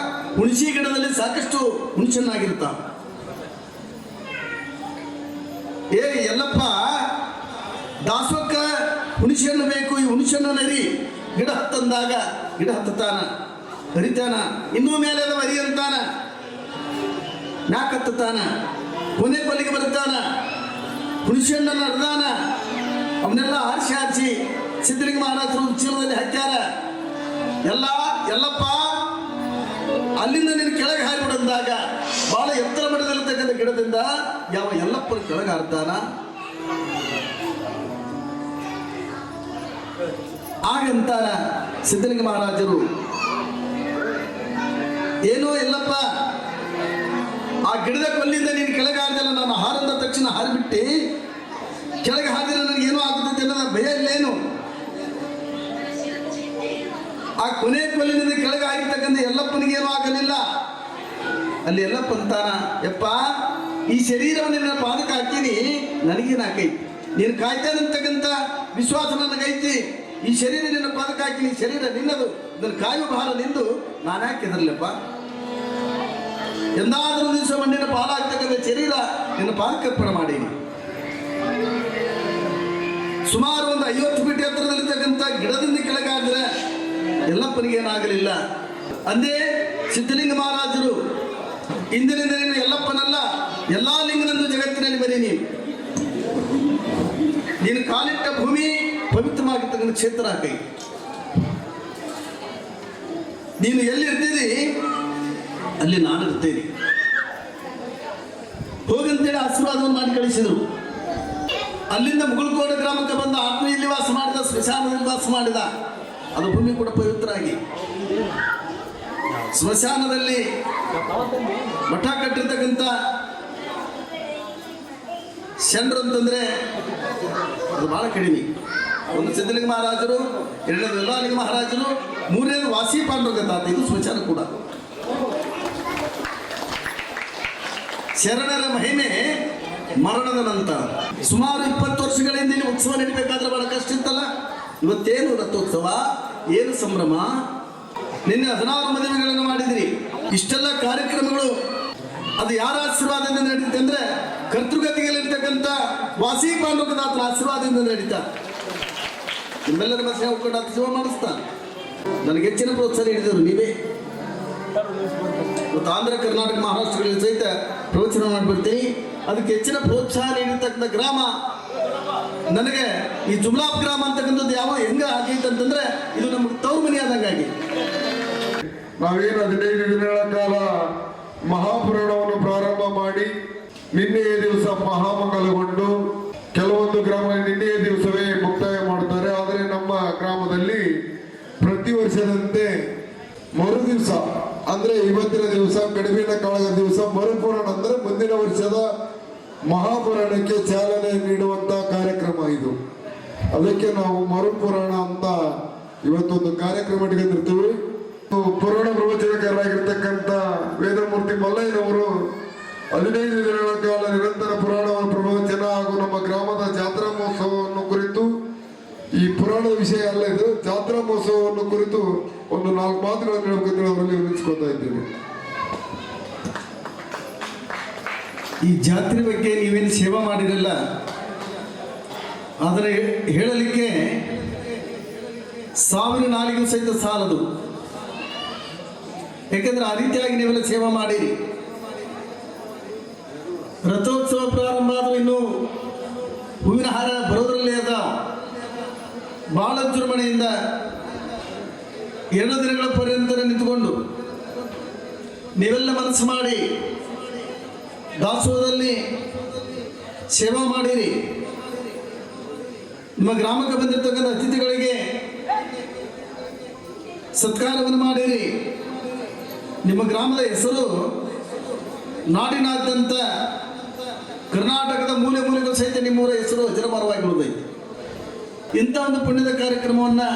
ಹುಣಸಿ ಗಿಡದಲ್ಲಿ ಸಾಕಷ್ಟು ಹುಣಸನ್ನಾಗಿರ್ತ. ಎಲ್ಲಪ್ಪ ದಾಸೋಕ್ಕ ಹುಣಸೆಹಣ್ಣು ಬೇಕು, ಈ ಹುಣಸೆಹಣ್ಣು ನರಿ ಗಿಡ ಹತ್ತಂದಾಗ ಗಿಡ ಹತ್ತಾನ, ಹರಿತಾನ. ಇನ್ನೂ ಮೇಲೆ ಅದ ಹರಿ ಅಂತಾನ, ಮ್ಯಾಕ್ ಹತ್ತಾನ, ಕೊನೆ ಕೊಲ್ಲಿಗೆ ಬರ್ತಾನ. ಹುಣಸೆಹಣ್ಣನ್ನು ಅರ್ದಾನ. ಅವನ್ನೆಲ್ಲ ಆರಿಸಿ ಸಿದ್ಧಲಿಂಗ ಮಹಾರಾಜರು ಚೀಲದಲ್ಲಿ ಹಾಕ್ಯಾರ. ಎಲ್ಲಪ್ಪ ಅಲ್ಲಿಂದ ನೀನು ಕೆಳಗೆ ಹಾರಿಬಿಡಂದಾಗ ಬಹಳ ಎತ್ತರ ಮಟ್ಟದಲ್ಲಿರ್ತಕ್ಕಂಥ ಗಿಡದಿಂದ ಯಾವ ಎಲ್ಲಪ್ಪನ ಕೆಳಗೆ ಹಾರ್ತಾನ. ಹಾಗಂತಾನ ಸಿದ್ಧಲಿಂಗ ಮಹಾರಾಜರು, ಏನೋ ಎಲ್ಲಪ್ಪ ಆ ಗಿಡದ ಕೊಲ್ಲಿಂದ ನೀನು ಕೆಳಗೆ ಹಾರಿದಲ್ಲ, ನಾನು ಹಾರಂದ ತಕ್ಷಣ ಹಾರಿಬಿಟ್ಟು ಕೆಳಗೆ ಹಾರಿದ್ರೆ ನನಗೆ ಏನೋ ಆಗುತ್ತದೆ ಅನ್ನೋದ ಭಯ ಇಲ್ಲೇನು? ಆ ಕೊನೆ ಕೊಲ್ಲಿನಿಂದ ಕೆಳಗೆ ಆಗಿರ್ತಕ್ಕಂಥ ಎಲ್ಲಪ್ಪನಿಗೆ ಏನೂ ಆಗಲಿಲ್ಲ. ಅಲ್ಲಿ ಎಲ್ಲಪ್ಪ ಅಂತಾನ, ಯಪ್ಪ ಈ ಶರೀರವನ್ನು ನಿನ್ನ ಪಾದಕ್ಕೆ ಹಾಕೀನಿ, ನನಗೇನಾಕೈತಿ? ನೀನು ಕಾಯ್ತಾನಂತಕ್ಕಂಥ ವಿಶ್ವಾಸ ನನಗೈತಿ. ಈ ಶರೀರ ನಿನ್ನ ಪಾದಕ್ಕೆ ಹಾಕಿನಿ, ಶರೀರ ನಿನ್ನದು, ಇದನ್ನು ಕಾಯುವ ಭಾರ ನಿಂದು. ನಾನು ಯಾಕೆ ಹೆದರ್ಲಪ್ಪ? ಎಂದಾದರೂ ದಿವಸ ಮಣ್ಣಿನ ಪಾಲಾಗ್ತಕ್ಕಂಥ ಶರೀರ ನಿನ್ನ ಪಾದಕ್ಕೆ ಅರ್ಪಣೆ ಮಾಡೀನಿ. ಸುಮಾರು ಒಂದು 50 ಫೀಟ್ ಎತ್ತರದಲ್ಲಿರ್ತಕ್ಕಂಥ ಗಿಡದಿಂದ ಕೆಳಗಾದ್ರೆ ಎಲ್ಲಪ್ಪನಿಗೆ ಏನಾಗಲಿಲ್ಲ. ಅಂದೇ ಸಿದ್ಧಲಿಂಗ ಮಹಾರಾಜರು, ಇಂದಿನಿಂದ ನೀನು ಎಲ್ಲಪ್ಪನಲ್ಲ, ಎಲ್ಲಾ ಲಿಂಗನಂದು ಜಗತ್ತಿನಲ್ಲಿ ಬರೀ ನೀನು ಕಾಲಿಟ್ಟ ಭೂಮಿ ಪವಿತ್ರವಾಗಿರ್ತಕ್ಕಂಥ ಕ್ಷೇತ್ರ ಕೈ. ನೀನು ಎಲ್ಲಿರ್ತೀರಿ ಅಲ್ಲಿ ನಾನು ಇರ್ತೇನೆ, ಹೋಗಂತೇಳಿ ಆಶೀರ್ವಾದವನ್ನು ಮಾಡಿ ಕಳಿಸಿದರು. ಅಲ್ಲಿಂದ ಮುಗುಳ್ಕೋಡು ಗ್ರಾಮಕ್ಕೆ ಬಂದ ಆತ್ಮೀಯಲ್ಲಿ ವಾಸ ಮಾಡಿದ, ಸ್ಮಶಾನದಲ್ಲಿ ವಾಸ ಮಾಡಿದ. ಅದು ಭೂಮಿ ಕೂಡ ಪವಿತ್ರ ಆಗಿ ಸ್ಮಶಾನದಲ್ಲಿ ಮಠ ಕಟ್ಟಿರ್ತಕ್ಕಂಥ ಶಂಡ್ರು ಅಂತಂದ್ರೆ ಅದು ಬಹಳ ಕಡಿಮೆ. ಒಂದು ಸಿದ್ಧಲಿಂಗ ಮಹಾರಾಜರು, 2ನೇದು ಎಲ್ಲಾ ಲಿಂಗ ಮಹಾರಾಜರು, 3ನೇದು ವಾಸಿ ಪಾಂಡುರಂಗತಾತ. ಇದು ಸ್ಮಶಾನ ಕೂಡ. ಶರಣರ ಮಹಿಮೆ ಮರಣದ ನಂತರ. ಸುಮಾರು 20 ವರ್ಷಗಳಿಂದ ಇಲ್ಲಿ ಉತ್ಸವ ನಡೀಬೇಕಾದ್ರೆ ಬಹಳ ಕಷ್ಟ ಇತ್ತಲ್ಲ. ಇವತ್ತೇನು ರಥೋತ್ಸವ, ಏನು ಸಂಭ್ರಮ. ನಿನ್ನೆ 16 ಮದುವೆಗಳನ್ನು ಮಾಡಿದಿರಿ. ಇಷ್ಟೆಲ್ಲ ಕಾರ್ಯಕ್ರಮಗಳು ಅದು ಯಾರ ಆಶೀರ್ವಾದದಿಂದ ನಡೀತೆ ಅಂದ್ರೆ ಕರ್ತೃಗತಿಯಲ್ಲಿರ್ತಕ್ಕಂಥ ವಾಸಿ ಪಾಂಡುರಂಗದಾತರ ಆಶೀರ್ವಾದದಿಂದ ನಡೀತಾ. ನಿಮ್ಮೆಲ್ಲರ ಮನಸ್ಸಿನ ಉಟ್ಕೊಂಡು ಆಶೀರ್ವಾದ ಮಾಡಿಸ್ತಾ. ನನಗೆ ಹೆಚ್ಚಿನ ಪ್ರೋತ್ಸಾಹ ನೀಡಿದರು ನೀವೇ. ಇವತ್ತು ಆಂಧ್ರ ಕರ್ನಾಟಕ ಮಹಾರಾಷ್ಟ್ರಗಳಲ್ಲಿ ಸಹಿತ ಪ್ರವಚನ ಮಾಡಿಬಿಡ್ತೀನಿ. ಅದಕ್ಕೆ ಹೆಚ್ಚಿನ ಪ್ರೋತ್ಸಾಹ ನೀಡಿರ್ತಕ್ಕಂಥ ಗ್ರಾಮ ನನಗೆ ಈ ಜುಮ್ಲಾಪ್ ಗ್ರಾಮ ಅಂತಕ್ಕಂಥದ್ದು ಯಾವ ಹೆಂಗ ಆಗೈತೆ ಅಂತಂದ್ರೆ ಇದು ನಮ್ಗೆ ತವ್ರ ಮನೆ ಆದಂಗಾಗಿ. ನಾವೇನು 15 ದಿನಗಳ ಕಾಲ ಮಹಾಪುರಾಣವನ್ನು ಪ್ರಾರಂಭ ಮಾಡಿ ನಿನ್ನೆಯ ದಿವಸ ಮಹಾಮಂಗಲಗೊಂಡು ಕೆಲವೊಂದು ಗ್ರಾಮಗಳಲ್ಲಿ ನಿನ್ನೆಯ ದಿವಸವೇ ಮುಕ್ತಾಯ ಮಾಡ್ತಾರೆ. ಆದರೆ ನಮ್ಮ ಗ್ರಾಮದಲ್ಲಿ ಪ್ರತಿ ವರ್ಷದಂತೆ ಮರು ದಿವಸ ಅಂದ್ರೆ ಇವತ್ತಿನ ದಿವಸ ಕಡಿಮೆನ ಕಾಳಗ ದಿವಸ ಮರುಪುರಾಣ ಅಂದ್ರೆ ಮುಂದಿನ ವರ್ಷದ ಮಹಾಪುರಾಣಕ್ಕೆ ಚಾಲನೆ ನೀಡುವಂತ ಕಾರ್ಯಕ್ರಮ ಇದು. ಅದಕ್ಕೆ ನಾವು ಮರುಪುರಾಣ ಅಂತ ಇವತ್ತೊಂದು ಕಾರ್ಯಕ್ರಮ ಇಟ್ಕೊಂಡಿರ್ತೀವಿ. ಪುರಾಣ ಪ್ರವಚನಕಾರರಾಗಿರ್ತಕ್ಕಂಥ ವೇದಮೂರ್ತಿ ಮಲ್ಲಯ್ಯನವರು 15 ದಿನಗಳ ಕಾಲ ನಿರಂತರ ಪುರಾಣ ಪ್ರವಚನ ಹಾಗೂ ನಮ್ಮ ಗ್ರಾಮದ ಜಾತ್ರಾ ಮಹೋತ್ಸವವನ್ನು ಕುರಿತು, ಈ ಪುರಾಣದ ವಿಷಯ ಅಲ್ಲ ಇದು, ಜಾತ್ರಾ ಮಹೋತ್ಸವವನ್ನು ಕುರಿತು ಒಂದು 4 ಮಾತುಗಳನ್ನು ಹೇಳಬೇಕಂತ ಅವರಲ್ಲಿ ವಿನಿಸ್ಕೊತಾ ಇದ್ದೇನೆ. ಈ ಜಾತ್ರೆ ಬಗ್ಗೆ ನೀವೇನು ಸೇವಾ ಮಾಡಿರಲ್ಲ, ಆದರೆ ಹೇಳಲಿಕ್ಕೆ 1000 ನಾಲಿಗೆ ಸಹಿತ ಸಾಲದು. ಯಾಕೆಂದ್ರೆ ಆ ರೀತಿಯಾಗಿ ನೀವೆಲ್ಲ ಸೇವಾ ಮಾಡಿರಿ. ರಥೋತ್ಸವ ಪ್ರಾರಂಭ ಆದರೂ ಇನ್ನು ಹೂವಿನ ಹಾರ ಬರೋದ್ರಲ್ಲೇ ಅದ. ಬಹಳ ವಿಜೃಂಭಣೆಯಿಂದ 2 ದಿನಗಳ ಪರ್ಯಂತ ನಿಂತುಕೊಂಡು ನೀವೆಲ್ಲ ಮನಸ್ಸು ಮಾಡಿ ದಾಸೋಹದಲ್ಲಿ ಸೇವಾ ಮಾಡಿರಿ. ನಿಮ್ಮ ಗ್ರಾಮಕ್ಕೆ ಬಂದಿರತಕ್ಕಂಥ ಅತಿಥಿಗಳಿಗೆ ಸತ್ಕಾರವನ್ನು ಮಾಡಿರಿ. ನಿಮ್ಮ ಗ್ರಾಮದ ಹೆಸರು ನಾಡಿನಾದ್ಯಂತ ಕರ್ನಾಟಕದ ಮೂಲೆ ಮೂಲೆಗಳು ಸಹಿತ ನಿಮ್ಮೂರ ಹೆಸರು ಅಜರಮರವಾಗಿ ಉಳಿದೈತೆ. ಇಂಥ ಒಂದು ಪುಣ್ಯದ ಕಾರ್ಯಕ್ರಮವನ್ನು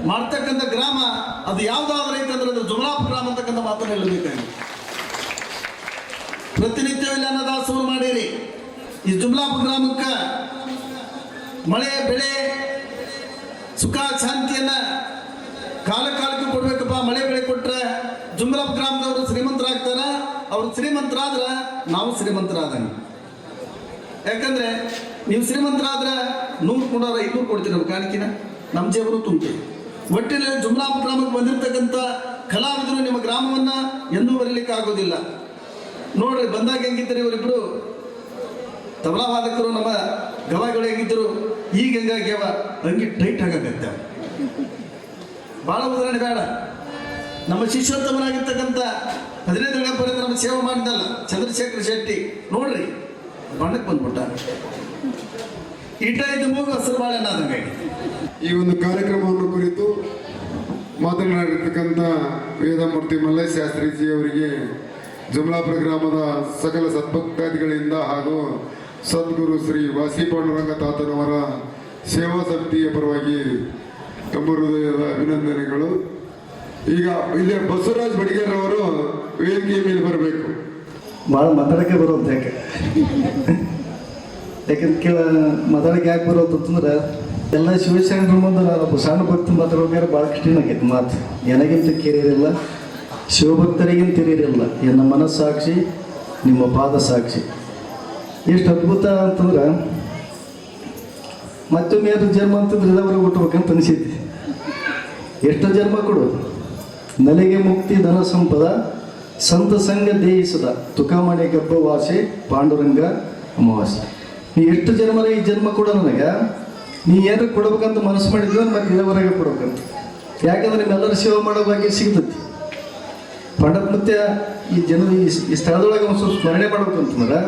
ಮಾಡ್ತಕ್ಕಂಥ ಗ್ರಾಮ ಅದು ಯಾವುದಾದ್ರೂ ಐತೆ ಅಂದ್ರೆ ಅದು ಜುಮ್ಲಾಪ್ ಗ್ರಾಮ ಅಂತಕ್ಕಂಥ ಮಾತನ್ನು ಹೇಳಬೇಕಾಗಿದೆ. ಪ್ರತಿನಿತ್ಯವಿಲ್ಲ ಅನ್ನದಾಸೋಹ ಮಾಡಿರಿ. ಈ ಜುಮ್ಲಾಪ್ ಗ್ರಾಮಕ್ಕೆ ಮಳೆ ಬೆಳೆ ಸುಖ ಶಾಂತಿಯನ್ನ ಕಾಲ ಕಾಲಕ್ಕೆ ಕೊಡ್ಬೇಕಪ್ಪ. ಮಳೆ ಬೆಳೆ ಕೊಟ್ರೆ ಜುಮ್ಲಾಪ್ ಗ್ರಾಮದವರು ಶ್ರೀಮಂತರಾಗ್ತಾರ. ಅವ್ರು ಶ್ರೀಮಂತರಾದ್ರೆ ನಾವು ಶ್ರೀಮಂತರಾದಂಗೆ. ಯಾಕಂದ್ರೆ ನೀವು ಶ್ರೀಮಂತರಾದ್ರೆ 100 ಕೊಡೋರ 500 ಕೊಡ್ತೀರಿ ನಮ್ಮ ಕಾಣಿಕಿನ, ನಮ್ಮ ಜೇಬರು ತುಂಬ್ತೀವಿ. ಒಟ್ಟಿನಲ್ಲಿ ಜುಮ್ಲಾಪ್ ಗ್ರಾಮಕ್ಕೆ ಬಂದಿರತಕ್ಕಂಥ ಕಲಾವಿದರು ನಿಮ್ಮ ಗ್ರಾಮವನ್ನ ಎಂದೂ ಬರಲಿಕ್ಕೆ ಆಗೋದಿಲ್ಲ. ನೋಡ್ರಿ ಬಂದಾಗ ಹೆಂಗಿದ್ದರು ಇವರಿಬ್ರು ತಬಲಾ ವಾದಕರು, ನಮ್ಮ ಗವಾಯಿಗಳು ಹೆಂಗಿದ್ದರು, ಈಗ ಹೆಂಗಾಗ್ಯಾವ ಹಂಗೆ ಟೈಟ್ ಆಗಾಗತ್ತೆ. ಭಾಳ ಉದಾಹರಣೆ ಬೇಡ. ನಮ್ಮ ಶಿಷ್ಯೋತ್ತಮನಾಗಿರ್ತಕ್ಕಂಥ 15 ದಿನ ಪರ್ಯಂತ ನಮ್ಮ ಸೇವೆ ಮಾಡಿದಲ್ಲ ಚಂದ್ರಶೇಖರ್ ಶೆಟ್ಟಿ ನೋಡ್ರಿ ಬಣ್ಣಕ್ಕೆ ಬಂದ್ಬಿಟ್ಟ. ಇಟ್ಟು ಮೂಗು ಹಸಿರು ಬಾಳೆಣ್ಣ ಆದಂಗಾಗಿ. ಈ ಒಂದು ಕಾರ್ಯಕ್ರಮವನ್ನು ಕುರಿತು ಮಾತನಾಡಿರ್ತಕ್ಕಂಥ ವೇದಮೂರ್ತಿ ಮಲ್ಲಯ್ಯ ಶಾಸ್ತ್ರೀಜಿ ಅವರಿಗೆ ಜುಮ್ಲಾಪುರ ಗ್ರಾಮದ ಸಕಲ ಸದ್ಭಕ್ತಾದಿಗಳಿಂದ ಹಾಗೂ ಸದ್ಗುರು ಶ್ರೀ ವಾಸಿ ಪಾಂಡುರಂಗ ತಾತನವರ ಸೇವಾ ಸಮಿತಿಯ ಪರವಾಗಿ ತುಂಬ ಹೃದಯದ ಅಭಿನಂದನೆಗಳು. ಈಗ ಇಲ್ಲಿ ಬಸವರಾಜ್ ಬಡಿಗೇರ್ ಅವರು ವೇದಿಕೆಯ ಮೇಲೆ ಬರಬೇಕು. ಭಾಳ ಮಾತಾಡೋಕ್ಕೆ ಬರೋದು ಯಾಕಂದ್ರೆ ಮಾತಾಡೋಕೆ ಯಾಕೆ ಬರೋದು ಅಂತಂದ್ರೆ ಎಲ್ಲ ಶಿವಶರಣರ ಮುಂದೆ ನಾನು ಸಣ್ಣ ಭಕ್ತಿ ಮಾತಾಡೋಕೆ ಭಾಳ ಕಠಿಣ ಆಗೈತೆ ಮಾತು. ನನಗಿಂತ ಕಿರಿಯರಿಲ್ಲ, ಶಿವಭಕ್ತರಿಗಿಂತ ಹಿರಿಯರಿಲ್ಲ. ನನ್ನ ಮನಸ್ಸಾಕ್ಷಿ, ನಿಮ್ಮ ಪಾದ ಸಾಕ್ಷಿ. ಎಷ್ಟು ಅದ್ಭುತ ಅಂತಂದ್ರೆ ಮತ್ತೊಮ್ಮೆ ಯಾರು ಜನ್ಮ ಅಂತಂದ್ರೆ ಇಲ್ಲವರೆಗೆ ಹುಟ್ಟಬೇಕಂತ ಅನಿಸಿದ್ದೆ. ಎಷ್ಟು ಜನ್ಮ ಕೊಡು, ನಲಿಗೆ ಮುಕ್ತಿ ಧನ ಸಂಪದ ಸಂತ ಸಂಘ ದೇಹಿಸದ ತುಕಾಮಣಿ ಗಬ್ಬ ವಾಸೆ ಪಾಂಡುರಂಗ ಅಮಾವಾಸ್ಯೆ. ನೀ ಎಷ್ಟು ಜನ್ಮರ ಈ ಜನ್ಮ ಕೊಡ ನನಗೆ, ನೀ ಏನಾರು ಕೊಡ್ಬೇಕಂತ ಮನಸ್ಸು ಮಾಡಿದ್ವಿ ಮತ್ತೆ ಇಲ್ಲವರೆಗೆ ಕೊಡ್ಬೇಕಂತ. ಯಾಕಂದ್ರೆ ನಿಮ್ಮೆಲ್ಲರೂ ಸೇವೆ ಮಾಡೋ ಬಗ್ಗೆ ಸಿಗ್ತೈತಿ. ಪಾಂಡವ ಮುತ್ಯ ಈ ಜನರು ಈ ಸ್ಥಳದೊಳಗೆ ಒಂದು ಸ್ವಲ್ಪ ಸ್ಮರಣೆ ಮಾಡ್ಬೇಕಂತಂದ್ರೆ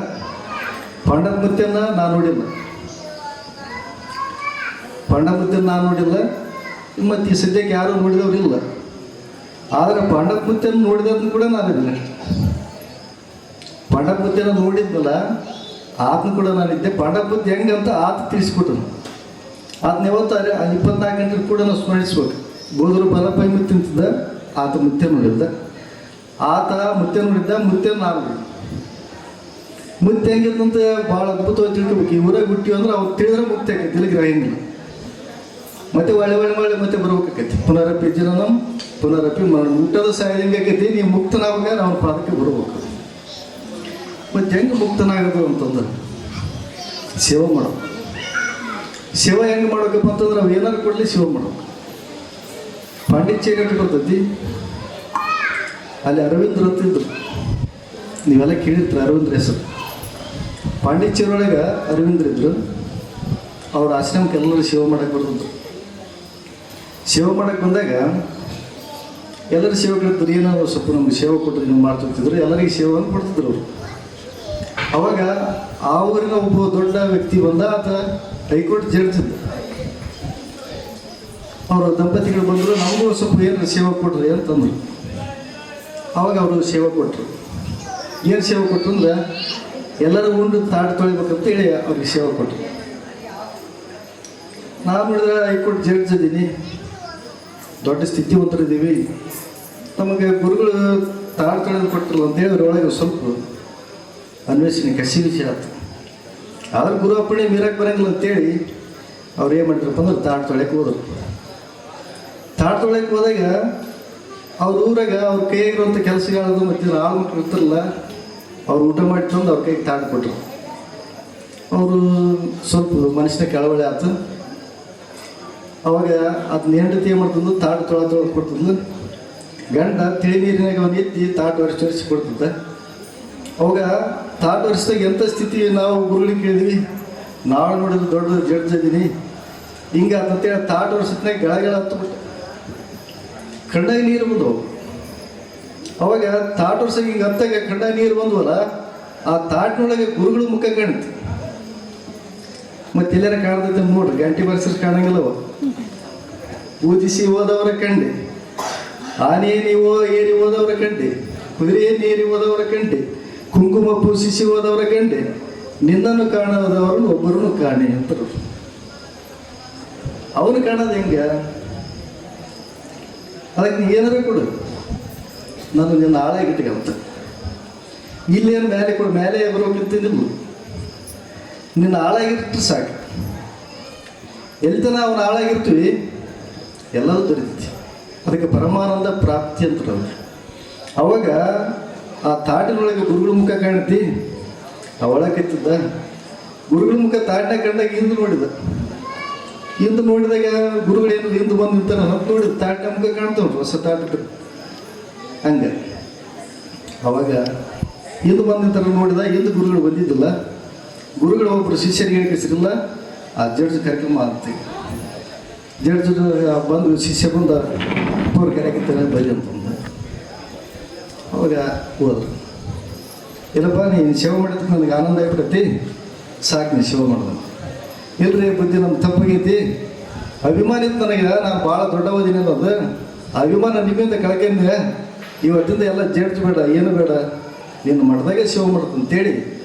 ಪಾಂಡವ ಮುತ್ಯನ ನಾನು ನೋಡಿಲ್ಲ, ಪಾಂಡವ ಮುತ್ಯನ ನಾನು ನೋಡಿಲ್ಲ, ಮತ್ತು ಈ ಸದ್ಯಕ್ಕೆ ಯಾರು ನೋಡಿದವ್ರಿಲ್ಲ. ಆದರೆ ಪಾಂಡವ ಮುತ್ಯನ ನೋಡಿದನ್ನು ಕೂಡ ನಾನಿಲ್ಲ. ಪಾಂಡವ ಮುತ್ಯನ ನೋಡಿದ್ನಲ್ಲ ಆತನ ಕೂಡ ನಾನಿದ್ದೆ. ಪಾಂಡವ ಮುತ್ಯ ಹೆಂಗಂತ ಆತ ತಿಳಿಸ್ಕೊಟ್ಟನು. ಆತನ ಯಾವತ್ತು 24 ಗಂಟೆ ಕೂಡ ನಾವು ಸ್ಮರಿಸ್ಬೇಕು. ಬೋಧರು ಬಲಪೈ ಮುತ್ತಿಂತಿದ್ದ ಆತ ಮುತ್ಯ ನೋಡಿದ್ದ, ಆತ ಮುತ್ಯ ನೋಡಿದ್ದ, ಮುತ್ಯ ನಾನು ಮುತ್ಯ ಹೆಂಗಿತ್ತಂತ ಭಾಳ ಅದ್ಭುತವಾಗಿ ತಿಳ್ಕೊಬೇಕು. ಈ ಊರಾಗ ಹುಟ್ಟಿವಿ ಅಂದ್ರೆ ಅವ್ರು ತಿಳಿದ್ರೆ ಮುಕ್ತಿ ಆಕೈತಿ, ಇಲ್ಲಿ ಗ್ರಹಿಂಗಿಲ್ಲ. ಮತ್ತೆ ಒಳ್ಳೆ ಮತ್ತೆ ಬರ್ಬೇಕಾಕೈತಿ. ಪುನರಪಿ ಜನನಂ ಪುನರಪಿ ಮರಣ. ಊಟದ ಸಾಯ ಹೆಂಗಾಕೈತಿ, ನೀವು ಮುಕ್ತನಾಗ ನಾವು ಪಾದಕ್ಕೆ ಬರ್ಬೇಕು. ಮತ್ತು ಹೆಂಗೆ ಮುಕ್ತನಾಗೋದು ಅಂತಂದ್ರೆ ಸೇವೆ ಮಾಡೋದು. ಸೇವೆ ಹೆಂಗೆ ಮಾಡ್ಬೇಕಪ್ಪ ಅಂತಂದ್ರೆ ಅವು ಏನಾರು ಕೊಡಲಿ ಸೇವೆ ಮಾಡ್ಬೇಕು. ಪಾಂಡಿತ್ಯ ಗಂಟೆ ಬರ್ತೈತಿ. ಅಲ್ಲಿ ಅರವಿಂದ್ರ ಅಂತಿದ್ರು, ನೀವೆಲ್ಲ ಕೇಳಿರ್ತೀರ ಅರವಿಂದ್ರ ಹೆಸರು. ಪಾಂಡಿಚೇರಿಯೊಳಗೆ ಅರವಿಂದ್ರ ಇದ್ರು. ಅವ್ರ ಆಶ್ರಮಕ್ಕೆ ಎಲ್ಲರೂ ಸೇವೆ ಮಾಡಕ್ಕೆ ಬರ್ತಿದ್ರು. ಸೇವೆ ಮಾಡಕ್ಕೆ ಬಂದಾಗ ಎಲ್ಲರೂ ಸೇವೆಗಳಿರ್ತಾರೆ, ಏನಾದ್ರು ಸ್ವಲ್ಪ ನಮ್ಗೆ ಸೇವೆ ಕೊಟ್ಟರೆ ನೀವು ಮಾಡ್ತಿರ್ತಿದ್ರು, ಎಲ್ಲರಿಗೆ ಸೇವೆಯನ್ನು ಕೊಡ್ತಿದ್ರು ಅವರು. ಅವಾಗ ಆ ಊರಿನ ಒಬ್ಬ ದೊಡ್ಡ ವ್ಯಕ್ತಿ ಬಂದ, ಆತ ಹೈಕೋರ್ಟ್ ಜಡ್ಜ್ ಇದ್ದ. ಅವರ ದಂಪತಿಗಳು ಬಂದರು, ನಮಗೂ ಸ್ವಲ್ಪ ಏನು ಸೇವೆ ಕೊಡ್ರಿ ಅಂತಂದ್ರು. ಅವಾಗ ಅವರು ಸೇವೆ ಕೊಟ್ಟರು. ಏನು ಸೇವೆ ಕೊಟ್ಟರು ಅಂದ್ರೆ ಎಲ್ಲರೂ ಉಂಡು ತಾಟ್ ತೊಳಿಬೇಕಂತೇಳಿ ಅವ್ರಿಗೆ ಸೇವೆ ಕೊಟ್ಟರು. ನಾವು ನೋಡಿದ್ರೆ ಹೈಕೋರ್ಟ್ ಜಡ್ಜ್ ಇದ್ದೀನಿ, ದೊಡ್ಡ ಸ್ಥಿತಿವಂತರಿದ್ದೀವಿ, ನಮಗೆ ಗುರುಗಳು ತಾಟ್ ತೊಳೆದು ಕೊಟ್ಟರು ಅಂತೇಳಿ ಅವರೊಳಗೆ ಸ್ವಲ್ಪ ಅನ್ವೇಷಣೆ ಕಸಿ ವಿಷಯ ಆಯ್ತು. ಆದ್ರೆ ಗುರು ಅಪ್ಪಣೆ ಮೀರಕ್ಕೆ ಬರಂಗಿಲ್ಲ ಅಂತೇಳಿ ಅವ್ರು ಏನು ಮಾಡಿದ್ರಪ್ಪ ಅಂದ್ರೆ ತಾಟ್ ತೊಳೆಯಕ್ಕೆ ಹೋದ್ರು. ತಾಟ್ ತೊಳೆಯಕ್ಕೆ ಹೋದಾಗ ಅವ್ರ ಊರಾಗ ಅವ್ರ ಕೈಯಾಗಿರುವಂಥ ಕೆಲಸಗಾರದು ಮತ್ತು ಆಳು ಮಕ್ಕಳು ಇರ್ತಾರಲ್ಲ, ಅವ್ರು ಊಟ ಮಾಡಿ ತಂದು ಅವ್ರ ಕೈಗೆ ತಾಟ್ ಕೊಟ್ಟರು. ಅವರು ಸ್ವಲ್ಪ ಮನುಷ್ಯನ ಕೆಳವಳೆ ಆಯ್ತು. ಅವಾಗ ಅದನ್ನ ಹೆಂಡತಿ ಏನು ಮಾಡ್ತಿದ್ಲು, ತಾಟ್ ತೊಳೆದು ಕೊಡ್ತಿದ್ಲು. ಗಂಡ ತಿಳಿ ನೀರಿನಾಗ ಒಂದು ಎತ್ತಿ ತಾಟ್ ಒರೆಸಿ ಕೊಡ್ತಿದ್ದ. ಅವಾಗ ತಾಟ್ ಒರೆಸಿದಾಗ ಎಂಥ ಸ್ಥಿತಿ ನಾವು ಗುರುಗಳಿಗೆ ಕೇಳಿದ್ವಿ, ನಾವು ನೋಡಿದ್ರೆ ದೊಡ್ಡ ಜಡ್ಜ್ ಇದ್ದೀನಿ ಹಿಂಗೆ ಅಂತೇಳಿ ತಾಟ್ ಒರೆಸಿದ್ನಾಗ ಗಳ ಹತ್ತುಬಿಟ್ಟು ಕಣ್ಣಾಗ ನೀರು ಬಂದವು. ಅವಾಗ ತಾಟ್ ಒರೆಸಾಗ ಹಿಂಗೆ ಹತ್ತಾಗ ಕಣ್ಣಾಗ ನೀರು ಬಂದವಲ್ಲ, ಆ ತಾಟ್ನೊಳಗೆ ಗುರುಗಳು ಮುಖ ಕಾಣುತ್ತೆ. ಮತ್ತೆ ಎಲ್ಲಾರ ಕಾಣ್ತೈತೆ ನೋಡ್ರಿ, ಗಂಟೆ ಬರ್ಸಿದ್ರೆ ಕಾಣಂಗಿಲ್ಲವ. ಪೂಜಿಸಿ ಹೋದವರ ಕಂಡೆ, ಆನೆ ನೀವು ಏರಿ ಹೋದವರ ಕಂಡೆ, ಕುದುರೆ ನೀರಿ ಹೋದವರ ಕಂಡೆ, ಕುಂಕುಮ ಪೂಜಿಸಿ ಹೋದವರ ಕಂಡೆ, ನಿನ್ನನ್ನು ಕಾಣದವರನ್ನು ಒಬ್ಬರನ್ನು ಕಾಣೆ ಅಂತರು. ಅವನು ಕಾಣೋದು ಹೆಂಗ? ಅದಕ್ಕೆ ನೀ ಏನಾರ ಕೊಡು, ನಾನು ನಿನ್ನ ಆಳಾಗಿಟ್ಟಿಗಂತ. ಇಲ್ಲೇನು ಮೇಲೆ ಕೊಡು, ಮೇಲೆ ಬರೋಕ್ಕಿಂತಿದ್ದಿಲ್ಲ, ನಿನ್ನ ಆಳಾಗಿಟ್ಟು ಸಾಕು. ಎಲ್ಲಿ ತನ ಅವನ ಆಳಾಗಿರ್ತೀವಿ ಎಲ್ಲರೂ ದೊರೀತೈತಿ. ಅದಕ್ಕೆ ಪರಮಾನಂದ ಪ್ರಾಪ್ತಿ ಅಂತಾರೆ. ಅವಾಗ ಆ ತಾಟಿನೊಳಗೆ ಗುರುಗಳ ಮುಖ ಕಾಣ್ತಿ, ಅವಳಕ್ಕಿತ್ತಿದ್ದ. ಗುರುಗಳ ಮುಖ ತಾಟಿನ ಕಂಡಾಗ ಹಿಂದೆ ನೋಡಿದ. ಹಿಂದೆ ನೋಡಿದಾಗ ಗುರುಗಳೇನು ಹಿಂದೆ ಬಂದು ನಿಂತಾರ ಅಂತ ನೋಡಿದ, ತಾಟಿನ ಮುಖ ಕಾಣ್ತಾವ್ರಿ ಹೊಸ ತಾಟ ಹಂಗೆ. ಅವಾಗ ಹಿಂದೆ ಬಂದು ನಿಂತಾರ ನೋಡಿದ, ಹಿಂದೆ ಗುರುಗಳು ಬಂದಿದ್ದಿಲ್ಲ. ಗುರುಗಳು ಒಬ್ಬರು ಶಿಷ್ಯರಿಗೆ ಹೇಳಿಸಿರಲಿಲ್ಲ. ಆ ಜಡ್ಜ್ ಕಾರ್ಯಕ್ರಮ ಆಗ್ತೀವಿ. ಜಡ್ಜ್ ಬಂದು ಶಿಷ್ಯ ಬಂದ ಅವ್ರು ಕರೆಯಾಗಿರ್ತಾರೆ ಬರಿ ಅಂತಂದ. ಅವಾಗ ಹೋದ್ರು. ಇಲ್ಲಪ್ಪ ನೀನು ಸೇವೆ ಮಾಡಿದ್ರೆ ನನಗೆ ಆನಂದ ಆಗ್ಬಿಟ್ಟೈತಿ, ಸಾಕು ನೀನು ಸೇವೆ ಮಾಡೋದು. ಇಲ್ಲರಿ ಬುದ್ಧಿ ನಮ್ಮ ತಪ್ಪಾಗೈತಿ, ಅಭಿಮಾನ ಇತ್ತು ನನಗೆ, ನಾನು ಭಾಳ ದೊಡ್ಡವದಿನಿ ಅನ್ನೋದು. ಆ ಅಭಿಮಾನ ನಿಮ್ಮಿಂದ ಕಳ್ಕೊಂಡೆ, ಇವತ್ತಿಂದ ಎಲ್ಲ ಜಡ್ಜ್ ಬೇಡ, ಏನು ಬೇಡ, ನೀನು ಮಠದಾಗೆ ಸೇವೆ ಮಾಡ್ತು ಅಂತೇಳಿ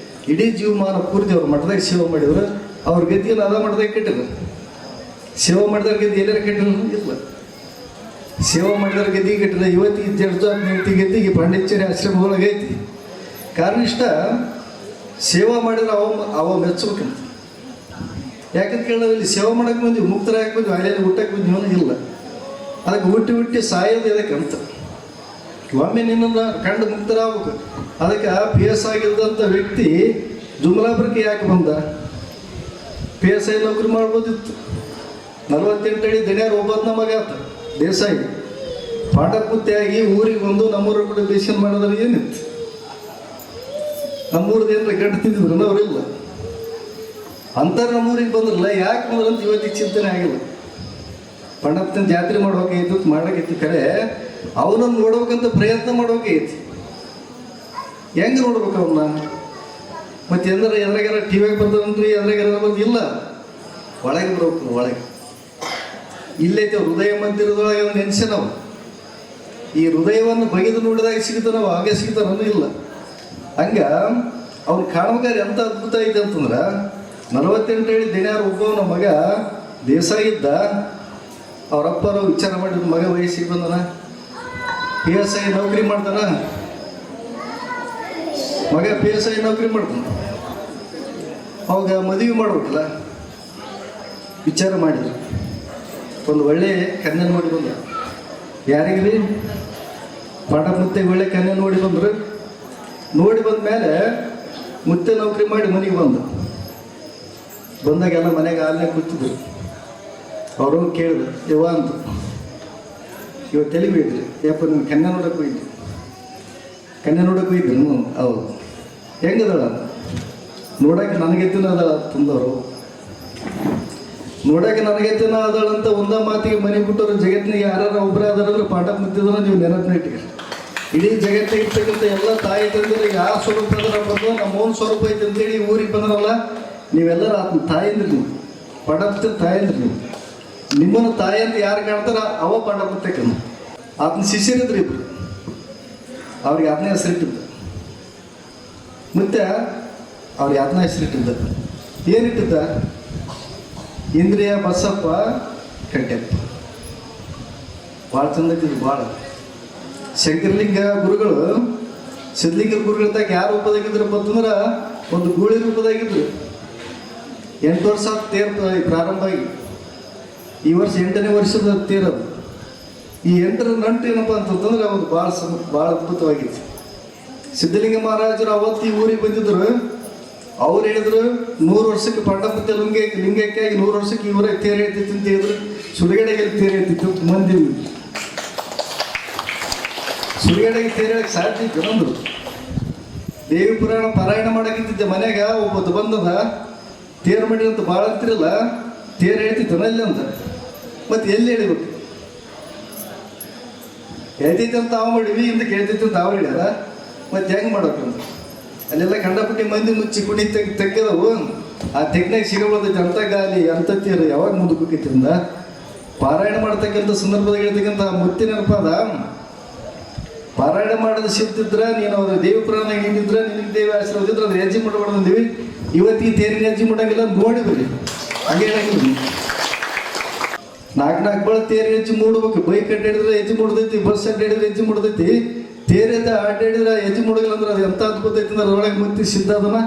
ಇಡೀ ಜೀವಮಾನ ಪೂರ್ತಿ ಅವ್ರು ಮಠದಾಗ ಸೇವೆ ಮಾಡಿದ್ರು. ಅವ್ರ ಗತಿಯನ್ನು ಅದ ಮಠದಾಗ ಕೆಟ್ಟಿದ್ರು. ಸೇವೆ ಮಾಡಿದವ್ರ ಗತಿ ಎಲ್ಲಾರ ಕೆಟ್ಟಿಲ್ಲ ಇಲ್ಲ, ಸೇವೆ ಮಾಡಿದವ್ರ ಗತಿ ಕೆಟ್ಟಿಲ್ಲ. ಇವತ್ತಿಗೆ ಜಡ್ಜ್ ನಿಂತಿ ಗತಿಗೆ ಪಾಂಡಿಚೇರಿ ಆಶ್ರಮದೊಳಗೆ ಐತಿ. ಕಾರಣ ಇಷ್ಟ, ಸೇವಾ ಮಾಡಿದ್ರೆ ಅವ ಮೆಚ್ಚಬೇಕಂತ. ಯಾಕಂತ ಕೇಳಿದ್ರೆ ಇಲ್ಲಿ ಸೇವೆ ಮಾಡಕ್ಕೆ ಬಂದ್ವಿ, ಮುಕ್ತರಾಗಿ ಬಂದ್ವಿ, ಅಲ್ಲೇನು ಊಟಕ್ಕೆ ಬಂದ್ವಿ ಇಲ್ಲ. ಅದಕ್ಕೆ ಹುಟ್ಟಿ ಸಾಯೋದು ಇದಕ್ಕಂತ. ಒಮ್ಮೆ ನಿನ್ನನ್ನು ಕಂಡು ಮುಕ್ತರಾಗಬೇಕು. ಅದಕ್ಕೆ PS ಆಗಿದ್ದಂಥ ವ್ಯಕ್ತಿ ಜುಮ್ಲಾಪುರಕ್ಕೆ ಯಾಕೆ ಬಂದ? PSI ನೌಕರಿ ಮಾಡ್ಬೋದಿತ್ತು. 48 ಅಡಿ ದಣಿಯಾರು ಒಬ್ಬನ ಮಗ ಆತ ದೇಸಾಯಿ. ಪಾಠಪೂರ್ತಿಯಾಗಿ ಊರಿಗೆ ಬಂದು ನಮ್ಮೂರ ಕೂಡ ಬೇಷನ್ ಮಾಡೋದ್ರೆ ಏನಿತ್ತು? ನಮ್ಮೂರದ್ದು ಏನಾರ ಗಂಟು ತಿಂದಿದ್ರು ಅವರಿಲ್ಲ. ಅಂತಾರೆ ನಮ್ಮೂರಿಗೆ ಬಂದ್ರಲ್ಲ, ಯಾಕೆ ಬಂದ್ರಂತ ಇವತ್ತಿಗೆ ಚಿಂತನೆ ಆಗಿಲ್ಲ. ಪಂಡಪ್ಪನ ಜಾತ್ರೆ ಮಾಡ್ಬೇಕಾಗಿತ್ತು, ಮಾಡೋಕೈತಿ. ಖರೆ ಅವನನ್ನು ನೋಡ್ಬೇಕಂತ ಪ್ರಯತ್ನ ಮಾಡ್ಬೇಕಾಗೈತಿ. ಹೆಂಗೆ ನೋಡ್ಬೇಕು ಅವನ್ನ? ಮತ್ತೆ ಎದ್ರಾಗಾರ ಟಿವಿಯಾಗ ಬರ್ತಾರನ್ರಿ, ಎದ್ರಾಗಾರ ಬಂದು ಇಲ್ಲ, ಒಳಗೆ ಬರ್ಬೇಕು. ಒಳಗೆ ಇಲ್ಲೈತೆ ಹೃದಯ ಮಂದಿರದೊಳಗೆ ಅವ್ನು ನೆನೆಸೆ ನಾವು. ಈ ಹೃದಯವನ್ನು ಬಗೆದು ನೋಡಿದಾಗ ಸಿಗ್ತಾನೆ ನಾವು, ಹಾಗೆ ಸಿಗ್ತಾನೂ ಇಲ್ಲ. ಹಂಗೆ ಅವ್ನು ಕಾಣ್ಬೇಕಾದ್ರೆ ಎಂಥ ಅದ್ಭುತ ಐತೆ ಅಂತಂದ್ರೆ, 48 ಅಡಿ ದಣಿಯಾರು ಒಬ್ಬವನ ಮಗ ದೇಸಾಯಿದ್ದ. ಅವರಪ್ಪರು ವಿಚಾರ ಮಾಡಿದ, ಮಗ ವಯಸ್ಸಿಗೆ ಬಂದನ, PSI ನೌಕರಿ ಮಾಡ್ತಾನ, ಮಗ PSI ನೌಕರಿ ಮಾಡ್ತಾನ. ಅವಾಗ ಮದುವೆ ಮಾಡ್ಬೇಕಲ್ಲ, ವಿಚಾರ ಮಾಡಿದ್ರು. ಒಂದು ಒಳ್ಳೆ ಕನ್ಯೆ ನೋಡಿ ಬಂದ. ಯಾರಿಗ್ರಿ? ಪಾಠ ಮುತ್ತೆ ಒಳ್ಳೆ ಕನ್ಯೆ ನೋಡಿ ಬಂದರು. ನೋಡಿ ಬಂದ ಮೇಲೆ ಮುತ್ತೆ ನೌಕರಿ ಮಾಡಿ ಮನೆಗೆ ಬಂದಾಗೆಲ್ಲ ಮನೆಗೆ ಹಾಲೇ ಕೂತಿದ್ರು. ಅವ್ರವ್ನು ಕೇಳಿದ್ರು, ಯವ್ವ ಅಂತ, ಇವತ್ತು ತೆಲಿಬೇಕ್ರಿ, ಯಪ್ಪ ನಿಮ್ಮ ಕನ್ಯೆ ನೋಡಕ್ಕೆ ಹೋಗಿದ್ದೆ. ಕನ್ಯೆ ನೋಡಕ್ಕೆ ಹೋಗಿದ್ರು. ಹೌದು. ಹೆಂಗದಳ ನೋಡಕ್ಕೆ ನನಗೆತ್ತಿನ ಅದಳ ತಂದವರು, ನೋಡಕ್ಕೆ ನನಗೆತ್ತಿನ ಅದಳಂತ ಒಂದ ಮಾತಿಗೆ ಮನೆ ಬಿಟ್ಟವರು ಜಗತ್ತಿನಿಗೆ ಯಾರು ಒಬ್ಬರೇ ಅದಾರಂದ್ರೆ ಪಾಠ ಮುತ್ತಿದ್ರೆ ನೀವು ನೆನಪಿನ ಇಟ್ಟಿಗೆ. ಇಡೀ ಜಗತ್ತಿಗೆ ಇರ್ತಕ್ಕಂಥ ಎಲ್ಲ ತಾಯಿ ತಂದಿರಿಗೆ ಯಾವ ಸ್ವರೂಪ ಅದರ ಬಂದು ನಮ್ಮ ಓನ್ ಸ್ವರೂಪ ಐತೆ ಅಂತೇಳಿ ಊರಿಗೆ ಬಂದ್ರಲ್ಲ, ನೀವೆಲ್ಲರೂ ಆತನ ತಾಯಿಂದ್ರಿ, ನೀವು ಪಡಪ್ತಿನ ತಾಯಿಂದ್ರಿ. ನೀವು ನಿಮ್ಮನ್ನು ತಾಯಿ ಅಂತ ಯಾರು ಕಾಣ್ತಾರ ಅವ ಪಡಪತ್ತಕ್ಕನು. ಆತನ ಶಿಷ್ಯರಿದ್ರಿ ಇಬ್ರು, ಅವ್ರಿಗೆ ಅದನ್ನೇ ಹೆಸರಿಟ್ಟಿದ್ದ. ಮತ್ತೆ ಅವ್ರಿಗೆ ಅದನ್ನ ಹೆಸರಿಟ್ಟಿದ್ದ. ಏನಿಟ್ಟಿದ್ದ? ಇಂದ್ರಿಯ ಬಸಪ್ಪ ಕಟ್ಟೆಪ್ಪ. ಭಾಳ ಚಂದ ಇಟ್ಟಿದ್ರು. ಭಾಳ ಶಂಕರಲಿಂಗ ಗುರುಗಳು ಸಿದ್ಧಲಿಂಗ ಗುರುಗಳಾಗ ಯಾವ ರೂಪದಾಗಿದ್ರಪ್ಪ ಅಂತಂದ್ರೆ ಒಂದು ಗೂಳಿ ರೂಪದಾಗಿದ್ರು. 8 ವರ್ಷ ತೇರ್ ಪ್ರಾರಂಭ ಆಗಿ ಈ ವರ್ಷ 8ನೇ ವರ್ಷದ ತೇರದು. ಈ 8ರ ನಂಟು ಏನಪ್ಪ ಅಂತಂದ್ರೆ ಅವ್ರು ಭಾಳ ಅದ್ಭುತವಾಗಿತ್ತು. ಸಿದ್ಧಲಿಂಗ ಮಹಾರಾಜರು ಅವತ್ತು ಈ ಊರಿಗೆ ಬಂದಿದ್ರು. ಅವ್ರು ಹೇಳಿದ್ರು 100 ವರ್ಷಕ್ಕೆ ಪಂಡಪತಿ ಲಿಂಗಕ್ಕೆ 100 ವರ್ಷಕ್ಕೆ ಇವರೇ ತೇರು ಹೇಳ್ತಿತ್ತು ಅಂತ ಹೇಳಿದ್ರು. ಸುಡುಗಡೆಗೆ ತೇರು ಹೇಳ್ತಿತ್ತು ಮಂದಿ. ಸುಡುಗಡೆಗೆ ತೇರು ಹೇಳಕ್ಕೆ ಸಾಧ್ಯ ಇತ್ತು ನಂದು. ದೇವಿ ಪುರಾಣ ಪಾರಾಯಣ ಮಾಡಕ್ಕಿದ್ದೆ ಮನೆಯಾಗ ಒಬ್ಬತ್ತು ಬಂದದ ತೇರು ಮಾಡಿ ಅಂತ ಭಾಳ ಅಂತಿರಲ್ಲ, ತೇರು ಹೇಳ್ತಿತ್ತು ಅಲ್ಲಿ ಅಂತ. ಮತ್ತೆ ಎಲ್ಲಿ ಹೇಳಿಬೇಕು? ಹೇಳ್ತೈತೆ ಅಂತ ತಾವು ಮಾಡಿವಿ, ಇಂದ ಕೇಳ್ತೈತೆ ಅಂತ ತಾವು ಹೇಳ್ಯಾರ. ಮತ್ತೆ ಹೆಂಗೆ ಮಾಡೋಕ್ಕಂತ ಅಲ್ಲೆಲ್ಲ ಕಂಡಪಟ್ಟಿ ಮಂದಿ ಮುಚ್ಚಿ ಕುಣಿ ತೆಗ್ಗದವು. ಆ ತೆಗ್ನಾಗ ಸಿಗಬಾರ್ದೈತೆ ಅಂತ ಗಾಲಿ ಅಂತ ತೀರ ಯಾವಾಗ ಮುಂದಕ್ಕೆ ಹೋಗಿತ್ತಿಂದ ಪಾರಾಯಣ ಮಾಡ್ತಕ್ಕಂಥ ಸಂದರ್ಭದಾಗ ಹೇಳ್ತಕ್ಕಂಥ ಮುತ್ತಿನ ಅದ. ಪಾರಾಯಣ ಮಾಡೋದು ಸಿಗ್ತಿದ್ರ ನೀನು ಅವ್ರ ದೇವಿ ಪುರಾಣ ಏನಿದ್ರೆ ನಿನಗೆ ದೇವಿ ಆಶೀರ್ವಾದ ಇದ್ರೆ ಅದ್ರ ಹೆಜ್ಜೆ ಮಾಡಬಾರ್ದಂದಿವಿ. ಇವತ್ತಿಗೆ ತೇರಿನ ಹೆಜ್ಜೆ ಮಾಡಂಗಿಲ್ಲ, ನೋಡಿ ಬರ್ರಿ. ಹಾಗೆ ಹೇಳಂಗಿಲ್ಲ. 4 ಬಳ ತೇರು ಹೆಜ್ಜೆ ಮೂಡ್ಬೇಕು. ಬೈಕ್ ಅಡ್ಡಾಡಿದ್ರೆ ಹೆಜ್ಜೆ ಮೂಡ್ದೈತಿ, ಬಸ್ ಅಡ್ಡಾಡಿದ್ರೆ ಹೆಜ್ಜೆ ಮೂಡ್ದೈತಿ. ತೇರದ ಅಡ್ಡಾಡಿದ್ರೆ ಹೆಜ್ಜೆ ಮೂಡಗಿಲ್ಲ ಅಂದ್ರೆ ಅದು ಎಂತ ಅದ್ಭುತ ಐತಿ ಅಂದ್ರೆ ಅದ್ರೊಳಗೆ ಮುಕ್ತಿ ಸಿದ್ಧ ಅದನ್ನ.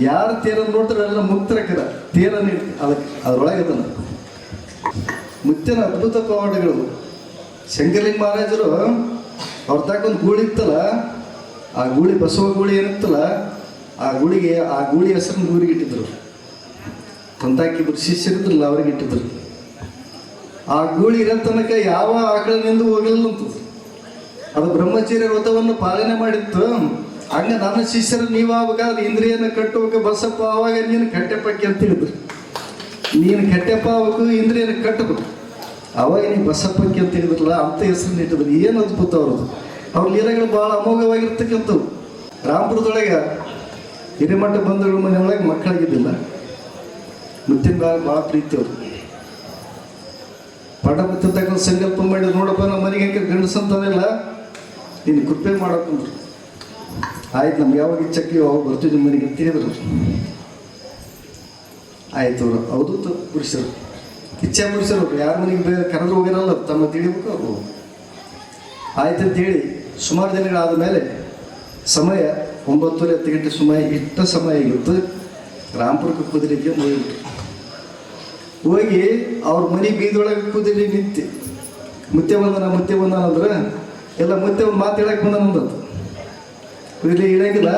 ಯಾರು ತೇರನ್ನು ನೋಡ್ತಾರೆ ಎಲ್ಲ ಮುಕ್ತರಕ್ಕರ ತೇರನ್ನು ಅದಕ್ಕೆ ಅದ್ರೊಳಗೆ ಅದನ್ನ ಮುತ್ತಿನ ಅದ್ಭುತ ಪವಾಡಗಳು. ಶಂಕರಲಿಂಗ ಮಹಾರಾಜರು ಅವ್ರ ತಾಕೊಂದು ಗೂಳಿ ಇತ್ತಲ್ಲ, ಆ ಗೂಳಿ ಬಸವ ಗೂಳಿ ಏನಿತ್ತಲ್ಲ, ಆ ಗೂಳಿ ಹೆಸರನ್ನು ಊರಿಗೆ ಇಟ್ಟಿದ್ರು. ತಂತಾಕಿಬ್ರು ಶಿಷ್ಯರಿದ್ರಲ್ಲ ಅವ್ರಿಗೆ ಇಟ್ಟಿದ್ರು. ಆ ಗೂಳಿ ಇರೋ ತನಕ ಯಾವ ಆಕಳನಿಂದ ಹೋಗಲಿಲ್ಲ ಅಂತ. ಅದು ಬ್ರಹ್ಮಚರ್ಯ ವ್ರತವನ್ನು ಪಾಲನೆ ಮಾಡಿತ್ತು. ಹಂಗ ನನ್ನ ಶಿಷ್ಯರು ನೀವಾಗಬೇಕಾದ್ರೆ ಇಂದ್ರಿಯನ ಕಟ್ಟಬೇಕು ಬಸಪ್ಪ, ಆವಾಗ ನೀನು ಕಟ್ಟೆಪ್ಪಕ್ಕೆ ಅಂತ ಹೇಳಿದ್ರು. ನೀನು ಕಟ್ಟೆಪ್ಪ ಆಗ್ಬೇಕು, ಇಂದ್ರಿಯನ ಕಟ್ಟಬೇಕು, ಅವಾಗ ನೀವು ಬಸಪ್ಪಕ್ಕೆ ಅಂತ ಹೇಳಿದ್ರಲ್ಲ, ಅಂತ ಹೆಸರನ್ನ ಇಟ್ಟಿದ್ರು. ಏನು ಅದ್ಭುತ ಅವ್ರದ್ದು. ಅವ್ರ ಲೀಲೆಗಳು ಭಾಳ ಅಮೋಘವಾಗಿರ್ತಕ್ಕಂಥವು. ರಾಮಪುರದೊಳಗೆ ಹಿರೇಮಠ ಬಂಧುಗಳ ಮನೆಯೊಳಗೆ ಮಕ್ಕಳಾಗಿದ್ದಿಲ್ಲ. ಮುತ್ತಿನ ಭಾಳ ಪ್ರೀತಿ ಅವರು. ಪಟ ಮುತ್ತಕ್ಕಂಥ ಸಂಕಲ್ಪ ಮಾಡಿದ್ರು. ನೋಡಪ್ಪ ನಮ್ಮ ಮನೆಗೆ ಗಂಡಸಂತದಿಲ್ಲ, ನೀನು ಕೃಪೆ ಮಾಡಕ್ಕಂದ್ರು. ಆಯ್ತು, ನಮ್ಗೆ ಯಾವಾಗ ಇಚ್ಛಕ್ಕೆ ಅವಾಗ ಬರ್ತೀವಿ ಮನೆಗೆ ಅಂತ ಹೇಳಿದ್ರು. ಆಯ್ತು ಅವರು ಹೌದು ಪುರುಷರು, ಇಚ್ಛಾ ಪುರುಷರು, ಯಾರ ಮನೆಗೆ ಬೇರೆ ಕರೆದ್ರು ಹೋಗಿರಲ್ಲ, ತಮ್ಮ ತಿಳಿಬೇಕು ಅವರು. ಆಯ್ತು ಅಂತೇಳಿ ಸುಮಾರು ದಿನಗಳಾದ ಮೇಲೆ ಸಮಯ 9:30 ಗಂಟೆ ಸಮಯ ಇಷ್ಟ ಸಮಯ ಆಗಿತ್ತು. ರಾಮಪುರಕ್ಕೆ ಕುದುರೆಗೆ ಹೋಗಿಬಿಟ್ರು. ಹೋಗಿ ಅವ್ರ ಮನೆ ಬೀದೊಳಗೆ ಕುದುರೆ ನಿಂತು ಮುತ್ತೆ ಬಂದನ ಅಂದ್ರೆ ಎಲ್ಲ ಮುತ್ತೆ ಒಂದು ಮಾತು ಹೇಳಕ್ಕೆ ಬಂದನಂದದ್ದು. ಕುದುರೆ ಇಳಂಗಿಲ್ಲ,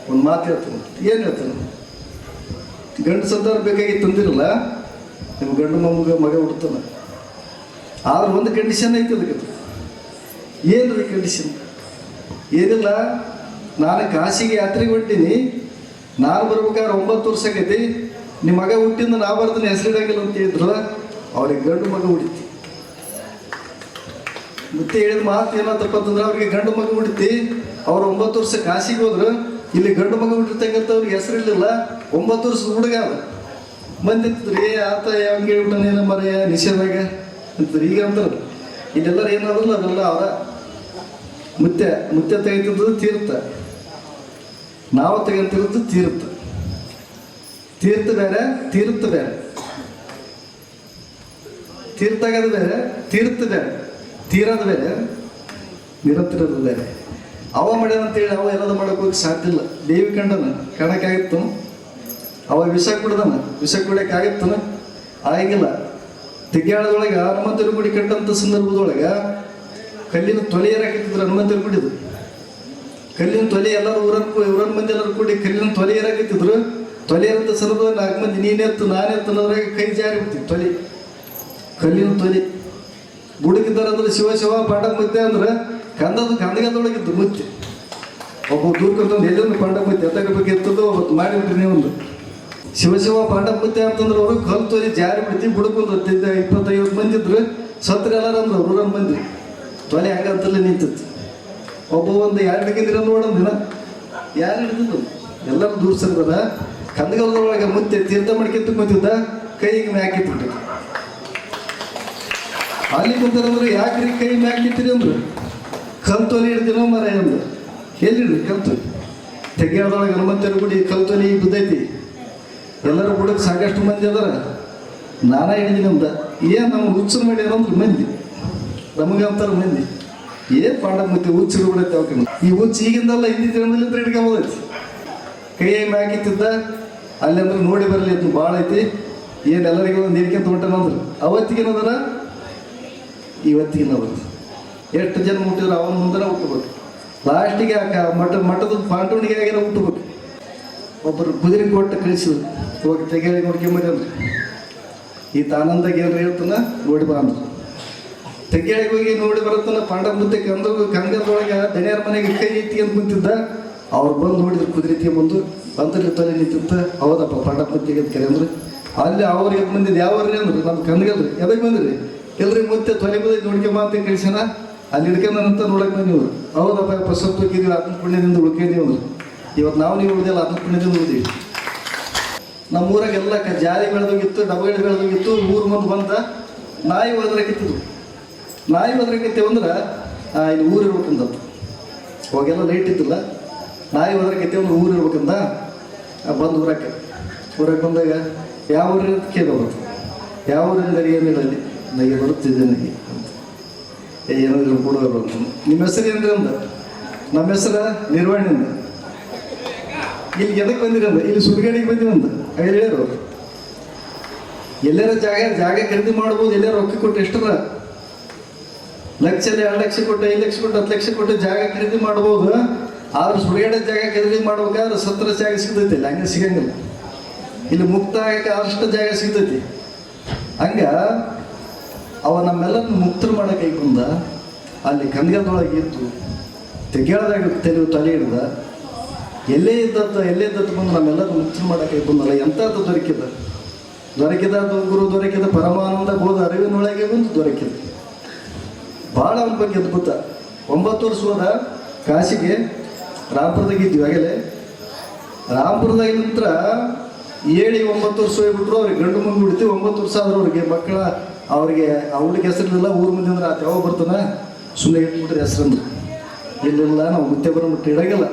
ಒಂದು ಮಾತು ಹೇಳ್ತಾನೆ. ಏನು ಹೇಳ್ತಾನೆ? ಗಂಡು ಸಂತಾನ ಬೇಕಾಗಿ ತಂದಿರಲ್ಲ, ನಿಮ್ಮ ಗಂಡು ಮಗ ಹುಡ್ತಾನೆ. ಆದ್ರೆ ಒಂದು ಕಂಡೀಷನ್ ಐತೆ ಅದಕ್ಕೆ. ಏನ್ರಿ ಕಂಡೀಷನ್? ಏನಿಲ್ಲ, ನಾನು ಕಾಶಿಗೆ ಯಾತ್ರೆಗೆ ಹೊಂಟೀನಿ, ನಾನು ಬರ್ಬೇಕಾದ್ರೆ 9 ವರ್ಷ ಆಗೈತಿ, ನಿಮ್ಮ ಮಗ ಹುಟ್ಟಿಂದ ನಾ ಬರ್ತಾನೆ ಹೆಸರಿಡಂಗಿಲ್ಲ ಅಂತ ಹೇಳಿದ್ರು. ಅವ್ರಿಗೆ ಗಂಡು ಮಗ ಹುಡಿತಿ. ಮತ್ತೆ ಹೇಳಿದ ಮಾತು ಏನತ್ತಪ್ಪ ಅಂತಂದ್ರೆ ಅವ್ರಿಗೆ ಗಂಡು ಮಗ ಹುಡಿತಿ. ಅವ್ರು 9 ವರ್ಷ ಕಾಶಿಗೆ ಹೋದ್ರು. ಇಲ್ಲಿ ಗಂಡು ಮಗ ಹುಟ್ಟಿರ್ತಕ್ಕಂಥ ಅವ್ರಿಗೆ ಹೆಸರಿರಲಿಲ್ಲ. 9 ವರ್ಷದ ಹುಡುಗ ಅದ. ಬಂದಿರ್ತಿದ್ರಿ ಆತ ಹಂಗೆ ಹೇಳ್ಬಿಟ್ಟನೇನ ಮರೆಯ ನಿಷೇಧಾಗ ಅಂತಾರೆ. ಈಗ ಅಂತಾರೆ ಇಲ್ಲೆಲ್ಲರೂ ಏನಾದ್ರಲ್ಲ ಅದೆಲ್ಲ ಅವರ ಮುತ್ತೆ ತೆಗಿತಿದ್ದು ತೀರ್ಥ, ನಾವು ತೆಗಿತಿರೋದು ತೀರ್ಥ. ತೀರ್ಥ ಬೇರೆ, ತೀರ್ಥ ಬೇರೆ. ತೀರ್ಥಾಗದು ಬೇರೆ, ತೀರ್ಥ ಬೇರೆ. ತೀರದ ಬೇರೆ, ನಿರಂತರದ ಬೇರೆ. ಅವ ಮಾಡ್ಯಾನ ಅಂತೇಳಿ ಅವ ಎಲ್ಲದು ಮಾಡೋಕೆ ಹೋಗಿ ಸಾಧ್ಯ ಇಲ್ಲ. ದೇವಿ ಕಂಡನ ಕಾಣಕ್ಕಾಗಿತ್ತು, ಅವ ವಿಷ ಕುಡ್ದನ, ವಿಷ ಕುಡಿಯೋಕ್ಕಾಗಿತ್ತನ ಆಗಿಲ್ಲ. ತೆಗ್ಯಾಳದೊಳಗೆ ಹನುಮಂತರ ಗುಡಿ ಕಟ್ಟಂಥ ಸಂದರ್ಭದೊಳಗೆ ಕಲ್ಲಿನ ತೊಲೆ ಏರಾಕಿದ್ರು. ಹನುಮಂತರ ಗುಡಿದು ಕಲ್ಲಿನ ತೊಲೆ ಎಲ್ಲರೂ ಊರನ್ ಮಂದಿ ಎಲ್ಲರೂ ಕೂಡಿ ಕಲ್ಲಿನ ತೊಲೆ ಏರಾಕಿದ್ರು. ತೊಲೆ ಇರಂಥ ಸಂದರ್ಭದಲ್ಲಿ 4 ಮಂದಿ ನೀನೆತ್ತು ನಾನೆತ್ತು ಅನ್ನೋದ್ರಾಗ ಕೈ ಜಾರಿ ಬಿಡ್ತೀವಿ. ತೊಲೆ, ಕಲ್ಲಿನ ತೊಲೆ. ಬುಡಕಿದ್ದಾರೆ ಅಂದ್ರೆ ಶಿವ ಶಿವ ಪಾಠ ಮುತ್ತೆ ಅಂದ್ರೆ ಕಂದಗದೊಳಗಿದ್ದು ಮುತ್ತೆ. ಒಬ್ಬ ದೂರ್ಕೊಂತಂದು ಎಲ್ಲೊಂದು ಪಾಂಡಪತಿ ಎತ್ತಗಬೇಕಿರ್ತದೋ ಅವತ್ತು ಮಾಡಿಬಿಟ್ರಿ ನೀವೊಂದು ಶಿವ ಪಾಂಡಪತಿ ಅಂತಂದ್ರೆ ಅವರು ಕಲ್ ತೋರಿ ಜಾರಿ ಬಿಡ್ತಿ ಬುಡಕೊಂದು 20-50 ಮಂದಿ ಇದ್ರು ಸತ್ರ ಎಲ್ಲಾರ ಅಂದ್ರು ಅವ್ರ ಮಂದಿ ತೊಲೆ ಹಂಗಂತಲೇ ನಿಂತಿತ್ತು ಒಬ್ಬ ಒಂದು 2 ಹಿಡಿಕಿಂದಿರ ನೋಡೋದಿನ ಯಾರು ಹಿಡಿದಿದ್ದು ಎಲ್ಲರೂ ದೂರ ಸರ್ದಾರ ಕಂದಗಲ್ದೊಳಗೆ ಮುತ್ತೆ ತೀರ್ಥ ಮಾಡ್ಕೊಂತ ಕೂತಿದ್ದ ಕೈಗೆ ಮ್ಯಾಕಿತ್ತು ಅಲ್ಲಿ ಕುಂತಾರಂದ್ರೆ ಯಾಕ್ರಿ ಕೈ ಮ್ಯಾಕಿತ್ತೀರಿ ಅಂದ್ರು ಕಲ್ತೊಲಿ ಹಿಡ್ದಿನೋ ಮರ ಅಂದ್ರು ಎಲ್ಲಿಡ್ರಿ ಕಲ್ತೊಲಿ ತೆಗಿಯೋದೊಳಗೆ ಹನುಮಂತರ ಗುಡಿ ಕಲ್ತೊಲಿ ಬಿದ್ದೈತಿ ಎಲ್ಲರೂ ಬುಡಕ್ಕೆ ಸಾಕಷ್ಟು ಮಂದಿ ಅದಾರ ನಾನಾ ಹಿಡಿದಿನಿ ಅಂದ ಏನು ನಮ್ಮ ಹುಚ್ಚರು ಮಾಡ್ಯಾರಂದ್ರೆ ಮಂದಿ ನಮಗಂತಾರ ಮಂದಿ ಏನು ಪಾಂಡಮತಿ ಹುಚ್ಚರು ಬಿಡೈತೆ ಅವಕ್ಕೆ ಈ ಹುಚ್ಚು ಈಗಿಂದಲ್ಲ ಹಿಂದಿನ ದಿನದಲ್ಲಿ ಹಿಡ್ಕೊಂಬೋದೈತಿ ಕೈ ಮ್ಯಾಕಿತ್ತಿದ್ದ ಅಲ್ಲಿ ಅಂದ್ರೆ ನೋಡಿ ಬರಲಿ ಅದು ಭಾಳ ಐತಿ ಏನು ಎಲ್ಲರಿಗೂ ಒಂದು ಹಿಡ್ಕೊಂತ ಹೊಂಟನಂದ್ರೆ ಅವತ್ತಿಗೇನದಾರ ಇವತ್ತಿಗಿನವರು ಎಷ್ಟು ಜನ ಮುಟ್ಟಿದ್ರು ಅವನ ಮುಂದೆ ಹುಟ್ಟಬೇಕು ಲಾಸ್ಟಿಗೆ ಮಠದ ಪಾಂಡವನಿಗೆ ಆಗಿರ ಹುಟ್ಟಬೇಕು ಒಬ್ಬರು ಕುದುರೆ ಕೊಟ್ಟು ಕಳಿಸಿದ್ರು ಹೋಗಿ ತೆಗೆಳಿ ನೋಡ್ಕೊಂಬರಿ ಅಂದ್ರೆ ಈ ತಾನಂದಾಗ ಏನು ಹೇಳ್ತಾನ ನೋಡಿ ಬಾ ಅಂದ್ರು ತೆಗೆಳಿಗೆ ಹೋಗಿ ನೋಡಿ ಬರುತ್ತಾನ ಪಾಂಡವ ಮುದ್ದೆ ಕಂಗದೊಳಗೆ ದಣಿಯರ ಮನೆಗೆ ಕೈ ಎತ್ತಿ ಅಂತ ಕುಂತಿದ್ದ ಅವ್ರು ಬಂದು ನೋಡಿದ್ರು ಕುದುರೆ ಬಂದು ಅಂತಲ್ಲಿ ತಲೆ ನಿಂತಿತ್ತ ಹೌದಪ್ಪ ಪಾಂಡವ ಮುತ್ತಿಗೆ ಅಂತ ಕರೆ ಅಂದ್ರೆ ಅಲ್ಲಿ ಅವ್ರಿಗೆ ಬಂದಿದ್ದು ಯಾವ್ರಿ ಅಂದ್ರೆ ನಮ್ಮ ಕಣ್ಗಲ್ರಿ ಎದಕ್ಕೆ ಬಂದ್ರಿ ಎಲ್ರಿ ಮುತ್ತೆ ತೊಲೆ ಬಂದು ನೋಡ್ಕೊಂಬ ಅಂತ ಕಳಿಸ್ಯಾನ ಅಲ್ಲಿ ಹಿಡ್ಕೊಂಡಂತ ನೋಡಕ್ ಬಂದಿವ್ರು ಹೌದಪ್ಪ ಸ್ವಲ್ಪ ಹೋಗಿದ್ವಿ ಆತ್ಮ ಪುಣ್ಯದಿಂದ ಉಳ್ಕೊಂಡಿವಿ ಅಂದ್ರೆ ಇವತ್ತು ನೀವು ಉಳಿದಿಲ್ಲ ಆತ್ಮ ಪುಣ್ಯದಿಂದ ಉಳಿದೀವಿ ನಮ್ಮ ಊರಾಗೆಲ್ಲ ಜಾರಿ ಬೆಳೆದೋಗಿತ್ತು ಡಬಗಡಿ ಬೆಳೆದೋಗಿತ್ತು ಊರು ಮುಂದೆ ಬಂದ ನಾಯಿ ಒದ್ರಕಿತ್ತಿದ್ವು ನಾಯಿ ಒದ್ರಕಿತ್ತೇವೆ ಅಂದ್ರೆ ಇಲ್ಲಿ ಊರು ಇರ್ಬೇಕಂತ ಅವಾಗೆಲ್ಲ ಲೈಟ್ ಇದ್ದಿಲ್ಲ ನಾಯಿ ಒದ್ರಕಿತ್ತೇವೆ ಅಂದ್ರೆ ಊರು ಇರ್ಬೇಕಂದ ಬಂದು ಊರಕ್ಕೆ ಬಂದಾಗ ಯಾವ ಊರಿನ ಕೇಳೋದು ಯಾವ ಊರಿಂದ ಏನಿಲ್ಲ ಅಲ್ಲಿ ನನಗೆ ಬರುತ್ತಿದ್ದೆ ನನಗೆ ಏನಾದ್ರು ಕೊಡೋರು ಅಂತ ನಿಮ್ಮ ಹೆಸರು ಏನ್ರಿ ಅಂದ ನಮ್ಮ ಹೆಸರು ನಿರ್ವಹಣೆಯಿಂದ ಇಲ್ಲಿ ಎದಕ್ಕೆ ಬಂದಿರಿ ಅಂದ ಇಲ್ಲಿ ಸುಡುಗಾಡಿಗೆ ಬಂದಿವಂದ ಹಾಗೆ ಹೇಳ್ಯಾರ ಎಲ್ಲಾರ ಜಾಗ ಖರೀದಿ ಮಾಡ್ಬೋದು ಎಲ್ಲಾರು ರೊಕ್ಕ ಕೊಟ್ಟು ಎಷ್ಟರ 1 ಲಕ್ಷ 2 ಲಕ್ಷ ಕೊಟ್ಟು 5 ಲಕ್ಷ ಕೊಟ್ಟು 10 ಲಕ್ಷ ಕೊಟ್ಟು ಜಾಗ ಖರೀದಿ ಮಾಡ್ಬೋದು ಆದ್ರೆ ಸುಡುಗಾಡ ಜಾಗ ಖರೀದಿ ಮಾಡ್ಬೇಕಾದ್ರೆ 70 ಜಾಗ ಸಿಗ್ತೈತಿ ಇಲ್ಲ ಹಂಗೆ ಸಿಗಂಗಿಲ್ಲ ಇಲ್ಲಿ ಮುಕ್ತ ಆಗಕ್ಕೆ ಅಷ್ಟು ಜಾಗ ಸಿಗ್ತೈತಿ ಹಂಗ ಅವ ನಮ್ಮೆಲ್ಲರನ್ನು ಮುಕ್ತರು ಮಾಡಕ್ಕೆ ಬಂದ ಅಲ್ಲಿ ಕಂದಗಲ್ದೊಳಗೆ ಇದ್ದು ತೆಗೆಯದಾಗ ತಲೆ ಹಿಡ್ದ ಎಲ್ಲೇ ಇದ್ದದ್ದು ಬಂದು ನಮ್ಮೆಲ್ಲರೂ ಮುಕ್ತರು ಮಾಡಕ್ಕೆ ಬಂದಲ್ಲ ಎಂಥದ್ದು ದೊರಕಿದ ಗುರು ದೊರಕಿದ ಪರಮಾನಂದ ಬೋಧ ಅರಿವಿನೊಳಗೆ ಬಂದು ದೊರಕಿದ ಭಾಳ ಅವನ ಬಗ್ಗೆ ಅದ್ಭುತ 9 ವರ್ಷ ಹೋದ ಕಾಶಿಗೆ ರಾಮಪುರದಾಗ ಇದ್ವಿ ಆಗಲೇ ರಾಮಪುರದಾಗ ನಂತರ 7-9 ವರ್ಷ ಹೋಗ್ಬಿಟ್ರು ಅವ್ರಿಗೆ ಗಂಡು ಮಗು ಬಿಡ್ತೀವಿ 9 ವರ್ಷ ಆದ್ರೆ ಅವ್ರಿಗೆ ಮಕ್ಕಳ ಅವ್ರಿಗೆ ಹುಡುಗಿ ಹೆಸರಿಲ್ಲ ಊರು ಮುಂದೆ ಅಂದ್ರೆ ಆತ ಯಾವಾಗ ಬರ್ತಾನ ಸುಮ್ಮನೆ ಇಟ್ಬಿಟ್ರೆ ಹೆಸರಂದ್ರೆ ಇಲ್ಲಿಲ್ಲ ನಾವು ಮುತ್ತೆ ಬರೋಬಿಟ್ಟು ಇಡೋಗಿಲ್ಲ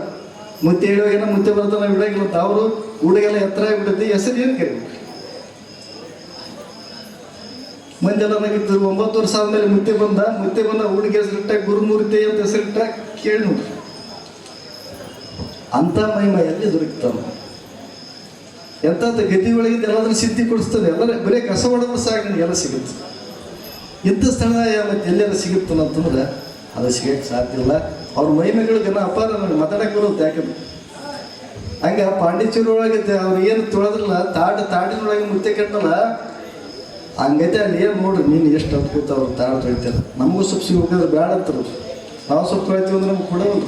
ಮುತ್ತೆ ಇಡುವಾಗೇನ ಮುತ್ತೆ ಬರ್ತಾನೆ ನಾವು ಇಡೋಗಿಲ್ಲ ಅಂತ ಅವರು ಹುಡುಗೆಲ್ಲ ಎತ್ತರ ಆಗಿಬಿಟ್ಟೈತಿ ಹೆಸರು ಏನು ಕರಿಬಿಟ್ರಿ ಮಂದೆಲ್ಲ ನಾಗಿತ್ತು 9 ವರ್ಷ ಆದಮೇಲೆ ಮುತ್ತೆ ಬಂದ ಹುಡುಗಿ ಹೆಸರಿಟ್ಟ ಗುರುಮೂರ್ತಿ ಅಂತ ಹೆಸರಿಟ್ಟ ಕೇಳಿ ನೋಡ್ರಿ ಅಂಥ ಮಹಿಮ ಎಲ್ಲಿ ದೊರಕ್ತಾನ ಎಂಥದ್ದು ಗತಿ ಒಳಗಿದ್ದು ಎಲ್ಲಾದ್ರೂ ಸಿದ್ಧಿ ಕೊಡಿಸ್ತಾನೆ ಎಲ್ಲರ ಬರೀ ಕಸ ಹೊಡೆದ್ರೆ ಸಾಕು ಎಲ್ಲ ಸಿಗುತ್ತೆ ಇಂಥ ಸ್ಥಳ ಮತ್ತೆ ಎಲ್ಲೆಲ್ಲ ಸಿಗುತ್ತಾನಂತಂದ್ರೆ ಅದು ಸಿಗಕ್ಕೆ ಸಾಧ್ಯ ಇಲ್ಲ ಅವ್ರ ಮಹಿಮೆಗಳು ಜನ ಅಪಾರ ನನಗೆ ಮಾತಾಡಕ್ಕೆ ಬರುತ್ತೆ ಯಾಕಂದ್ರೆ ಹಂಗೆ ಪಾಂಡಿಚೇರಿ ಒಳಗೆ ಅವ್ರು ಏನು ತೊಳೆದ್ರಲ್ಲ ತಾಡಿನೊಳಗೆ ಮುತ್ತೆ ಕೆಟ್ಟಲ್ಲ ಹಂಗೈತೆ ಅಲ್ಲಿ ಏನು ನೋಡ್ರಿ ನೀನು ಎಷ್ಟು ಅದ್ಭುತ ಅವ್ರು ತಾಡು ತೊಳಿತಾರೆ ನಮಗೂ ಸ್ವಲ್ಪ ಸಿಗೋದ್ರೆ ಬೇಡ ಅಂತಾರೆ ನಾವು ಸ್ವಲ್ಪ ತೊಳಿತೀವಿ ಅಂದ್ರೆ ನಮ್ಗೆ ಕೊಡೋದು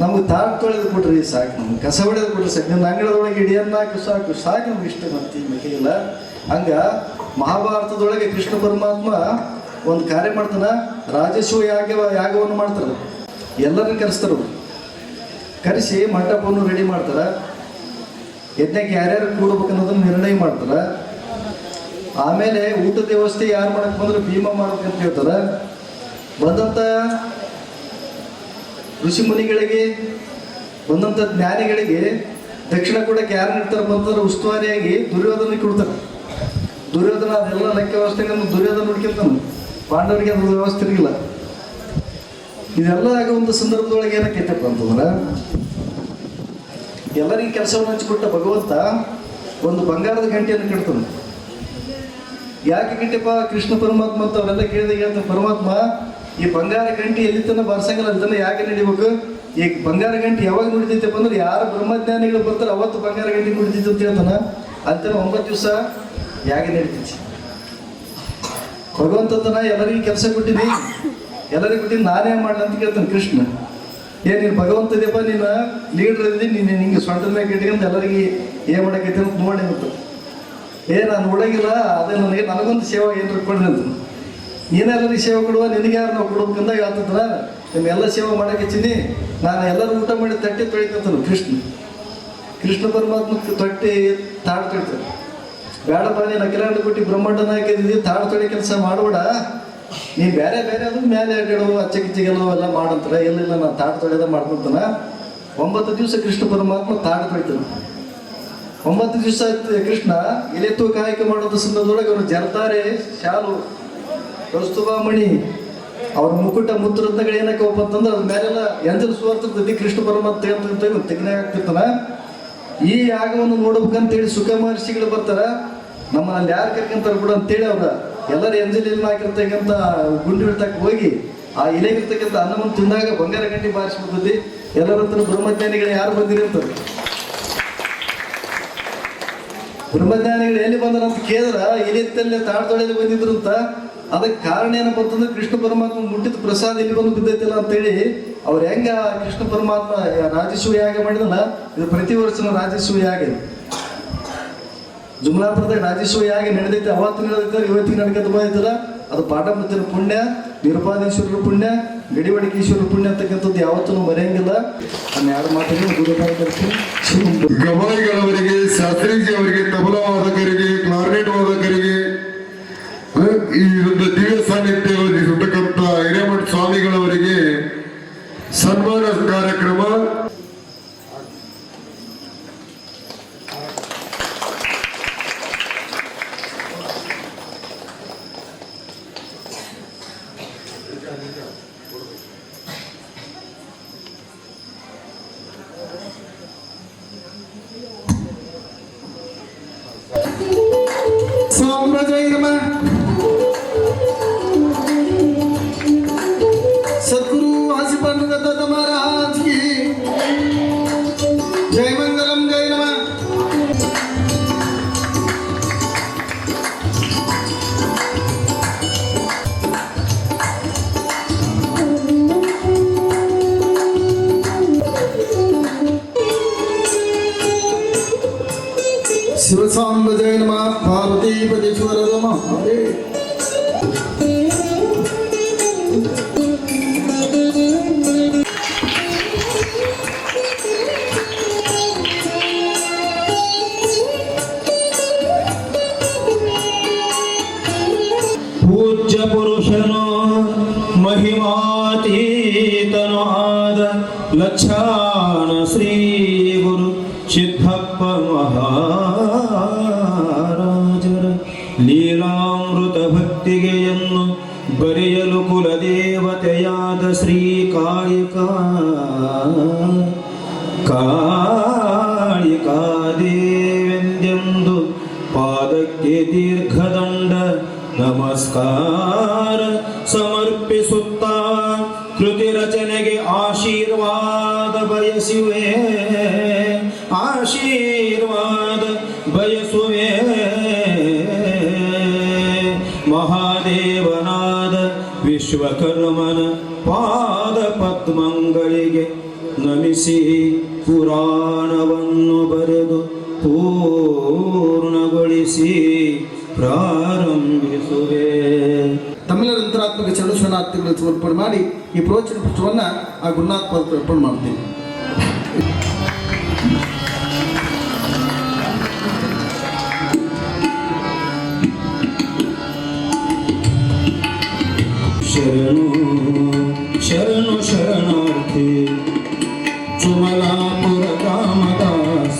ನಮ್ಗೆ ತಾಡು ತೊಳೆದು ಕೊಡ್ರಿ ಸಾಕು ನಮ್ಗೆ ಕಸ ಹೊಡೆದು ಕೊಡ್ರಿ ಸಾಕು ನಿಮ್ಮ ಅಂಗಳದೊಳಗೆ ಇಡಿಯನ್ನಾಕು ಸಾಕು ನಮ್ಗೆ ಇಷ್ಟ ಮತ್ತೆ ಮಿಕ್ಕಿಲ್ಲ ಹಂಗ ಮಹಾಭಾರತದೊಳಗೆ ಕೃಷ್ಣ ಪರಮಾತ್ಮ ಒಂದು ಕಾರ್ಯ ಮಾಡ್ತಾನ ರಾಜಸ್ವ ಯಾಗವನ್ನು ಮಾಡ್ತಾರೆ ಎಲ್ಲರನ್ನು ಕರೆಸ್ತಾರೆ ಕರೆಸಿ ಮಂಟಪವನ್ನು ರೆಡಿ ಮಾಡ್ತಾರೆ ಯಜ್ಞಕ್ಕೆ ಯಾರ್ಯಾರು ಕೂಡಬೇಕನ್ನೋದನ್ನು ನಿರ್ಣಯ ಮಾಡ್ತಾರೆ ಆಮೇಲೆ ಊಟದ ವ್ಯವಸ್ಥೆ ಯಾರು ಮಾಡಕ್ಕೆ ಬಂದ್ರೆ ಭೀಮ ಮಾಡ್ಬೇಕಂತ ಹೇಳ್ತಾರೆ ಬಂದಂಥ ಋಷಿ ಮುನಿಗಳಿಗೆ ಬಂದಂಥ ಜ್ಞಾನಿಗಳಿಗೆ ದಕ್ಷಿಣ ಕೊಡಕ್ಕೆ ಯಾರು ಇರ್ತಾರೆ ಬಂದ್ರೆ ಉಸ್ತುವಾರಿಯಾಗಿ ದುರ್ಯೋಧನ ಕೊಡ್ತಾರೆ ದುರ್ಯೋಧನ ಅದೆಲ್ಲ ಲೆಕ್ಕ ವ್ಯವಸ್ಥೆಗೆ ದುರ್ಯೋಧನ ನೋಡ್ಕೊಂತಾನೆ ಪಾಂಡವರಿಗೆ ಅದು ವ್ಯವಸ್ಥೆ ಇರಲಿಲ್ಲ ಇದೆಲ್ಲ ಆಗ ಒಂದು ಸಂದರ್ಭದೊಳಗೆ ಏನಕ್ಕೈತಪ್ಪ ಅಂತಂದ್ರೆ ಎಲ್ಲರಿಗೆ ಕೆಲಸವನ್ನು ಹಂಚಿಕೊಟ್ಟ ಭಗವಂತ ಒಂದು ಬಂಗಾರದ ಗಂಟೆಯನ್ನು ಕಟ್ತಾನೆ ಯಾಕೆ ಗಿಟ್ಟಪ್ಪ ಕೃಷ್ಣ ಪರಮಾತ್ಮ ಅಂತ ಅವರೆಲ್ಲ ಕೇಳಿದಾಗ ಹೇಳ್ತಾನೆ ಪರಮಾತ್ಮ ಈ ಬಂಗಾರ ಗಂಟೆ ಎಲ್ಲಿ ತನ ಬಾರ್ಸಂಗಲ್ಲ ಅಲ್ಲಿ ತನ ಯಾಕೆ ನಡಿಬೇಕು ಈ ಬಂಗಾರ ಗಂಟೆ ಯಾವಾಗ ನುಡಿತೈತೆ ಬಂದ್ರೆ ಯಾರು ಬ್ರಹ್ಮಜ್ಞಾನಿಗಳು ಬರ್ತಾರೆ ಅವತ್ತು ಬಂಗಾರ ಗಂಟೆ ನುಡಿತೈತೆ ಅಂತ ಹೇಳ್ತಾನ ಅಂತನ 9 ದಿವಸ ಯಾಕೆ ನಡೀತೈತಿ ಭಗವಂತನ ಎಲ್ಲರಿಗೂ ಕೆಲಸ ಕೊಟ್ಟಿದ್ದೀನಿ ಎಲ್ಲರಿಗೂ ಕೊಟ್ಟಿದ್ದು ನಾನೇ ಮಾಡಲ ಅಂತ ಕೇಳ್ತಾನೆ ಕೃಷ್ಣ ನೀನು ಭಗವಂತ ಇದೆಯಪ್ಪ, ನೀನು ಲೀಡ್ರ್ ಇದ್ದಿ, ನೀನು ಹಿಂಗೆ ಸೊಂಟದ ಮೇಲೆ ಇಟ್ಕೊಂಡು ಎಲ್ಲರಿಗೆ ಏನು ಮಾಡಕೈತಿ ಅಂತ ನೋಡಿ ಅಂತ. ನಾನು ಒಳಗಿಲ್ಲ, ಅದೇ ನನಗೊಂದು ಸೇವೆ ಏನು ಕೊಡ್ರಿ ಅಂತ. ನೀನೆಲ್ಲರಿಗೆ ಸೇವೆ ಕೊಡುವ, ನಿನಗೆ ಯಾರು ನಾವು ಕೊಡ್ಬೇಕಂದಾಗ ಹೇಳ್ತಿದ್ರ, ನಿಮ್ಮೆಲ್ಲ ಸೇವೆ ಮಾಡಕತ್ತೀನಿ. ನಾನು ಎಲ್ಲರೂ ಊಟ ಮಾಡಿ ತಟ್ಟೆ ತೊಳಿಕಂತನು ಕೃಷ್ಣ ಪರಮಾತ್ಮ ತೊಟ್ಟಿ ತಾಡು ತೊಳಿತಾನೆ. ಬೇಡಪ್ಪ, ನೀನು ಅಖಿಲಾಂಡ ಕೊಟ್ಟು ಬ್ರಹ್ಮಾಂಡನ ಹಾಕಿದ್ದೀವಿ, ತಾಡು ತೊಳಿ ಕೆಲಸ ಮಾಡಬೇಡ, ನೀನು ಬೇರೆ ಬೇರೆ ಅದು ಮೇಲೆ ಅಡ್ಡಾಡೋ ಅಚ್ಚಕಿಚ್ಚಿಗೆಲ್ಲೋ ಎಲ್ಲ ಮಾಡಂತಾರೆ. ಇಲ್ಲ ನಾನು ತಾಡು ತೊಳೆದ ಮಾಡ್ಕೊತಾನ. 9 ದಿವಸ ಕೃಷ್ಣ ಪರಮಾತ್ಮ ತಾಡು ತೊಳಿತಾನೆ. 9 ದಿವಸ ಕೃಷ್ಣ ಎಲೆ ತೂಕ ಆಯ್ಕೆ ಮಾಡೋದು ಸಂದರ್ಭದೊಳಗೆ ಅವರು ಜರ್ತಾರೆ ಶಾಲು ಕೌಸ್ತುಭಾಮಣಿ ಅವ್ರ ಮುಕುಟ ಮುತ್ತರತ್ನಗಳು ಏನಕ್ಕೆ ಅಂತಂದ್ರೆ ಅದ್ರ ಮೇಲೆಲ್ಲ ಎಂಜಲ್ ಸುವರ್ತದ ಕೃಷ್ಣ ಪರಮಾತ್ಮ ತೆಗ್ನೆ ಆಗ್ತಿರ್ತಾನ. ಈ ಯಾಗವನ್ನು ನೋಡ್ಬೇಕಂತೇಳಿ ಸುಖ ಮಹರ್ಷಿಗಳು ಬರ್ತಾರ. ನಮ್ಮಲ್ಲಿ ಯಾರು ಕರ್ಕೊಂತಾರೆ ಬಿಡು ಅಂತೇಳಿ ಅವ್ರ ಎಲ್ಲರೂ ಎಂಜಲ್ ಎಲ್ಲಿ ಹಾಕಿರ್ತಕ್ಕಂಥ ಗುಂಡಿ ಇಡ್ತಕ್ಕೆ ಹೋಗಿ ಆ ಇಲೆಗಿರ್ತಕ್ಕಂಥ ಅನ್ನವನ್ನು ತಿಂದಾಗ ಬಂಗಾರ ಗಂಟೆ ಬಾರಿಸ್ಬಿಡ್ತದೆ. ಎಲ್ಲರ ಹತ್ರ ಬ್ರಹ್ಮಜ್ಞಾನಿಗಳು ಯಾರು ಬಂದಿರಿ ಅಂತಾರೆ. ಬ್ರಹ್ಮಜ್ಞಾನಿಗಳು ಎಲ್ಲಿ ಬಂದರಂತ ಕೇಳಿದ್ರ ಇಲೆತ್ತಲ್ಲೇ ತಾಡ್ದೊಳೆಯಲ್ಲಿ ಬಂದಿದ್ರು ಅಂತ. ಅದಕ್ಕೆ ಕಾರಣ ಏನಪ್ಪ ಅಂತಂದ್ರೆ ಕೃಷ್ಣ ಪರಮಾತ್ಮ ಮುಟ್ಟಿದ ಪ್ರಸಾದ ಇಲ್ಲಿ ಬಂದು ಬಿದ್ದೈತಿಲ್ಲ ಅಂತೇಳಿ ಅವ್ರು ಹೆಂಗ ಕೃಷ್ಣ ಪರಮಾತ್ಮ ರಾಜಸ್ವ ಯಾಗ ಮಾಡಿದಲ್ಲ, ಇದು ಪ್ರತಿ ವರ್ಷನೂ ರಾಜಸ್ವ ಯಾಗ. ಜುಮ್ಲಾಪುರದಾಗ ರಾಜಸ್ವ ಯಾಗ ನಡೆದೈತೆ, ಅವತ್ತು ನಡೆದೈತೆ, ಇವತ್ತಿಗೆ ನಡ್ಕೊಂತ ಬಂದೈತಲ್ಲ. ಅದು ಪಾಠಮುತ್ತಿನ ಪುಣ್ಯ, ನಿರುಪಾದೇಶ್ವರರ ಪುಣ್ಯ, ಗಡಿವಡಿಕೇಶ್ವರರ ಪುಣ್ಯ ಅಂತಕ್ಕಂಥದ್ದು ಯಾವತ್ತೂ ಮರೆಯಂಗಿಲ್ಲ. ನಾನು ಎರಡು ಮಾತಿಗೆ ಗವಾಯಿಗಳವರಿಗೆ, ಶಾಸ್ತ್ರೀಜಿ ಅವರಿಗೆ, ತಬಲಾ ವಾದಕರಿಗೆ, ಕ್ಲಾರ್ನೆಟ್ ವಾದಕರಿಗೆ, ಈ ಒಂದು ದಿವ್ಯ ಸಾನ್ನಿಧ್ಯ ವಹಿಸಿರ್ತಕ್ಕಂಥ ಹಿರೇಮಠ ಸ್ವಾಮಿಗಳವರಿಗೆ ಸನ್ಮಾನ ಕಾರ್ಯಕ್ರಮ. सद्गुरु आसिफान दत्त महाराज की जय मंगलम, जय नमः. शिवसांब जय नमः, पार्वती पदेश्वर नमः. पूज्य पुरुषनो महिमातीतनो आद लक्षाण ಶ್ರೀ ಗುರು ಸಿದ್ಧಪ್ಪ ಮಹಾರಾಜರ ಲೀಲಾಮೃತ ಭಕ್ತಿಗೆಯನ್ನು ಬರೆಯಲು ಕುಲದೇವತೆಯಾದ ಶ್ರೀ ಕಾಳಿಕಾದೇವೆಂದೆಂದು ಪಾದಕ್ಕೆ ದೀರ್ಘದಂಡ ನಮಸ್ಕಾರ ಸಮರ್ಪಿಸುತ್ತಾ ಕೃತಿ ರಚನೆಗೆ ಆಶೀರ್ವಾದ ಬಯಸುವೆ, ಆಶೀರ್ವಾದ ಬಯಸುವೆ. ಮಹಾದೇವನಾದ ವಿಶ್ವಕರ್ಮನ ಪಾದ ಪದ್ಮಗಳಿಗೆ ನಮಿಸಿ ಪುರಾಣವನ್ನು ಬರೆದು ಪೂರ್ಣಗೊಳಿಸಿ ಪ್ರಾರಂಭಿಸುವೆ. ತಮ್ಮೆಲ್ಲರ ಅಂತರಾತ್ಮಕ ಚರಣಶರಣಾರ್ಥಿಗಳನ್ನು ಸಮರ್ಪಣೆ ಮಾಡಿ ಈ ಪ್ರೋಚನ ಪುಷ್ಪವನ್ನು ಆ ಗುರುನಾಥ ಪಾದಕ್ಕೆ ಅರ್ಪಣೆ ಮಾಡ್ತೀನಿ. ಶರಣು ಶರಣು ಶರಣಾರ್ಥಿ ಚುಮಲಾಪುರ ಗ್ರಾಮದ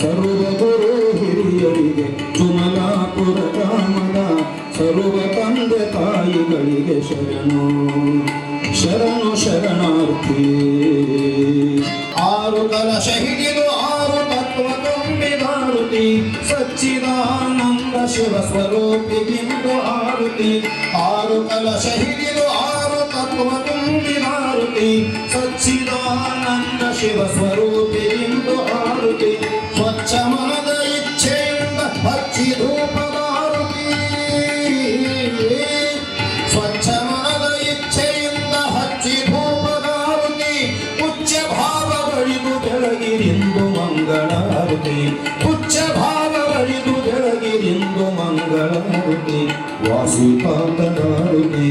ಸರ್ವ ಗುರು ಹಿರಿಯರಿಗೆ, ಚುಮಲಾಪುರ ಗ್ರಾಮದ ಸರ್ವ ತಂದೆ ತಾಯಿಗಳಿಗೆ ಶರಣು ಶರಣು ಶರಣಾರ್ಥಿ. ಆರು ಕಲಶ ಹಿಡಿದು ಆರು ತತ್ವ ತುಂಬಿದಾರುತಿ, ಸಚ್ಚಿದಾನಂದ ಶಿವ ಸ್ವರೂಪಿಗಿಂದು ಆರುತಿ. ಆರು ಕಲಶ ಹಿಡಿದು ಆರು ತತ್ವ ತುಂಬಿದಾರುತಿ, ಸಚ್ಚಿದಾನಂದ ಶಿವ ಸ್ವರೂಪಿಗಿಂದು ಆರುತಿ. ಸ್ವಚ್ಛ ಮನದ ಇಚ್ಛೆಯಿಂದ ಹಚ್ಚಿ ಧೂಪದಾರುತಿ, ಸ್ವಚ್ಛ ಮನದ ಇಚ್ಛೆಯಿಂದ ಹಚ್ಚಿ ಧೂಪದಾರುತಿ. ಪೂಜ್ಯ ಆರುತಿ ವಾಸುಕಾಂತನಾರುತಿ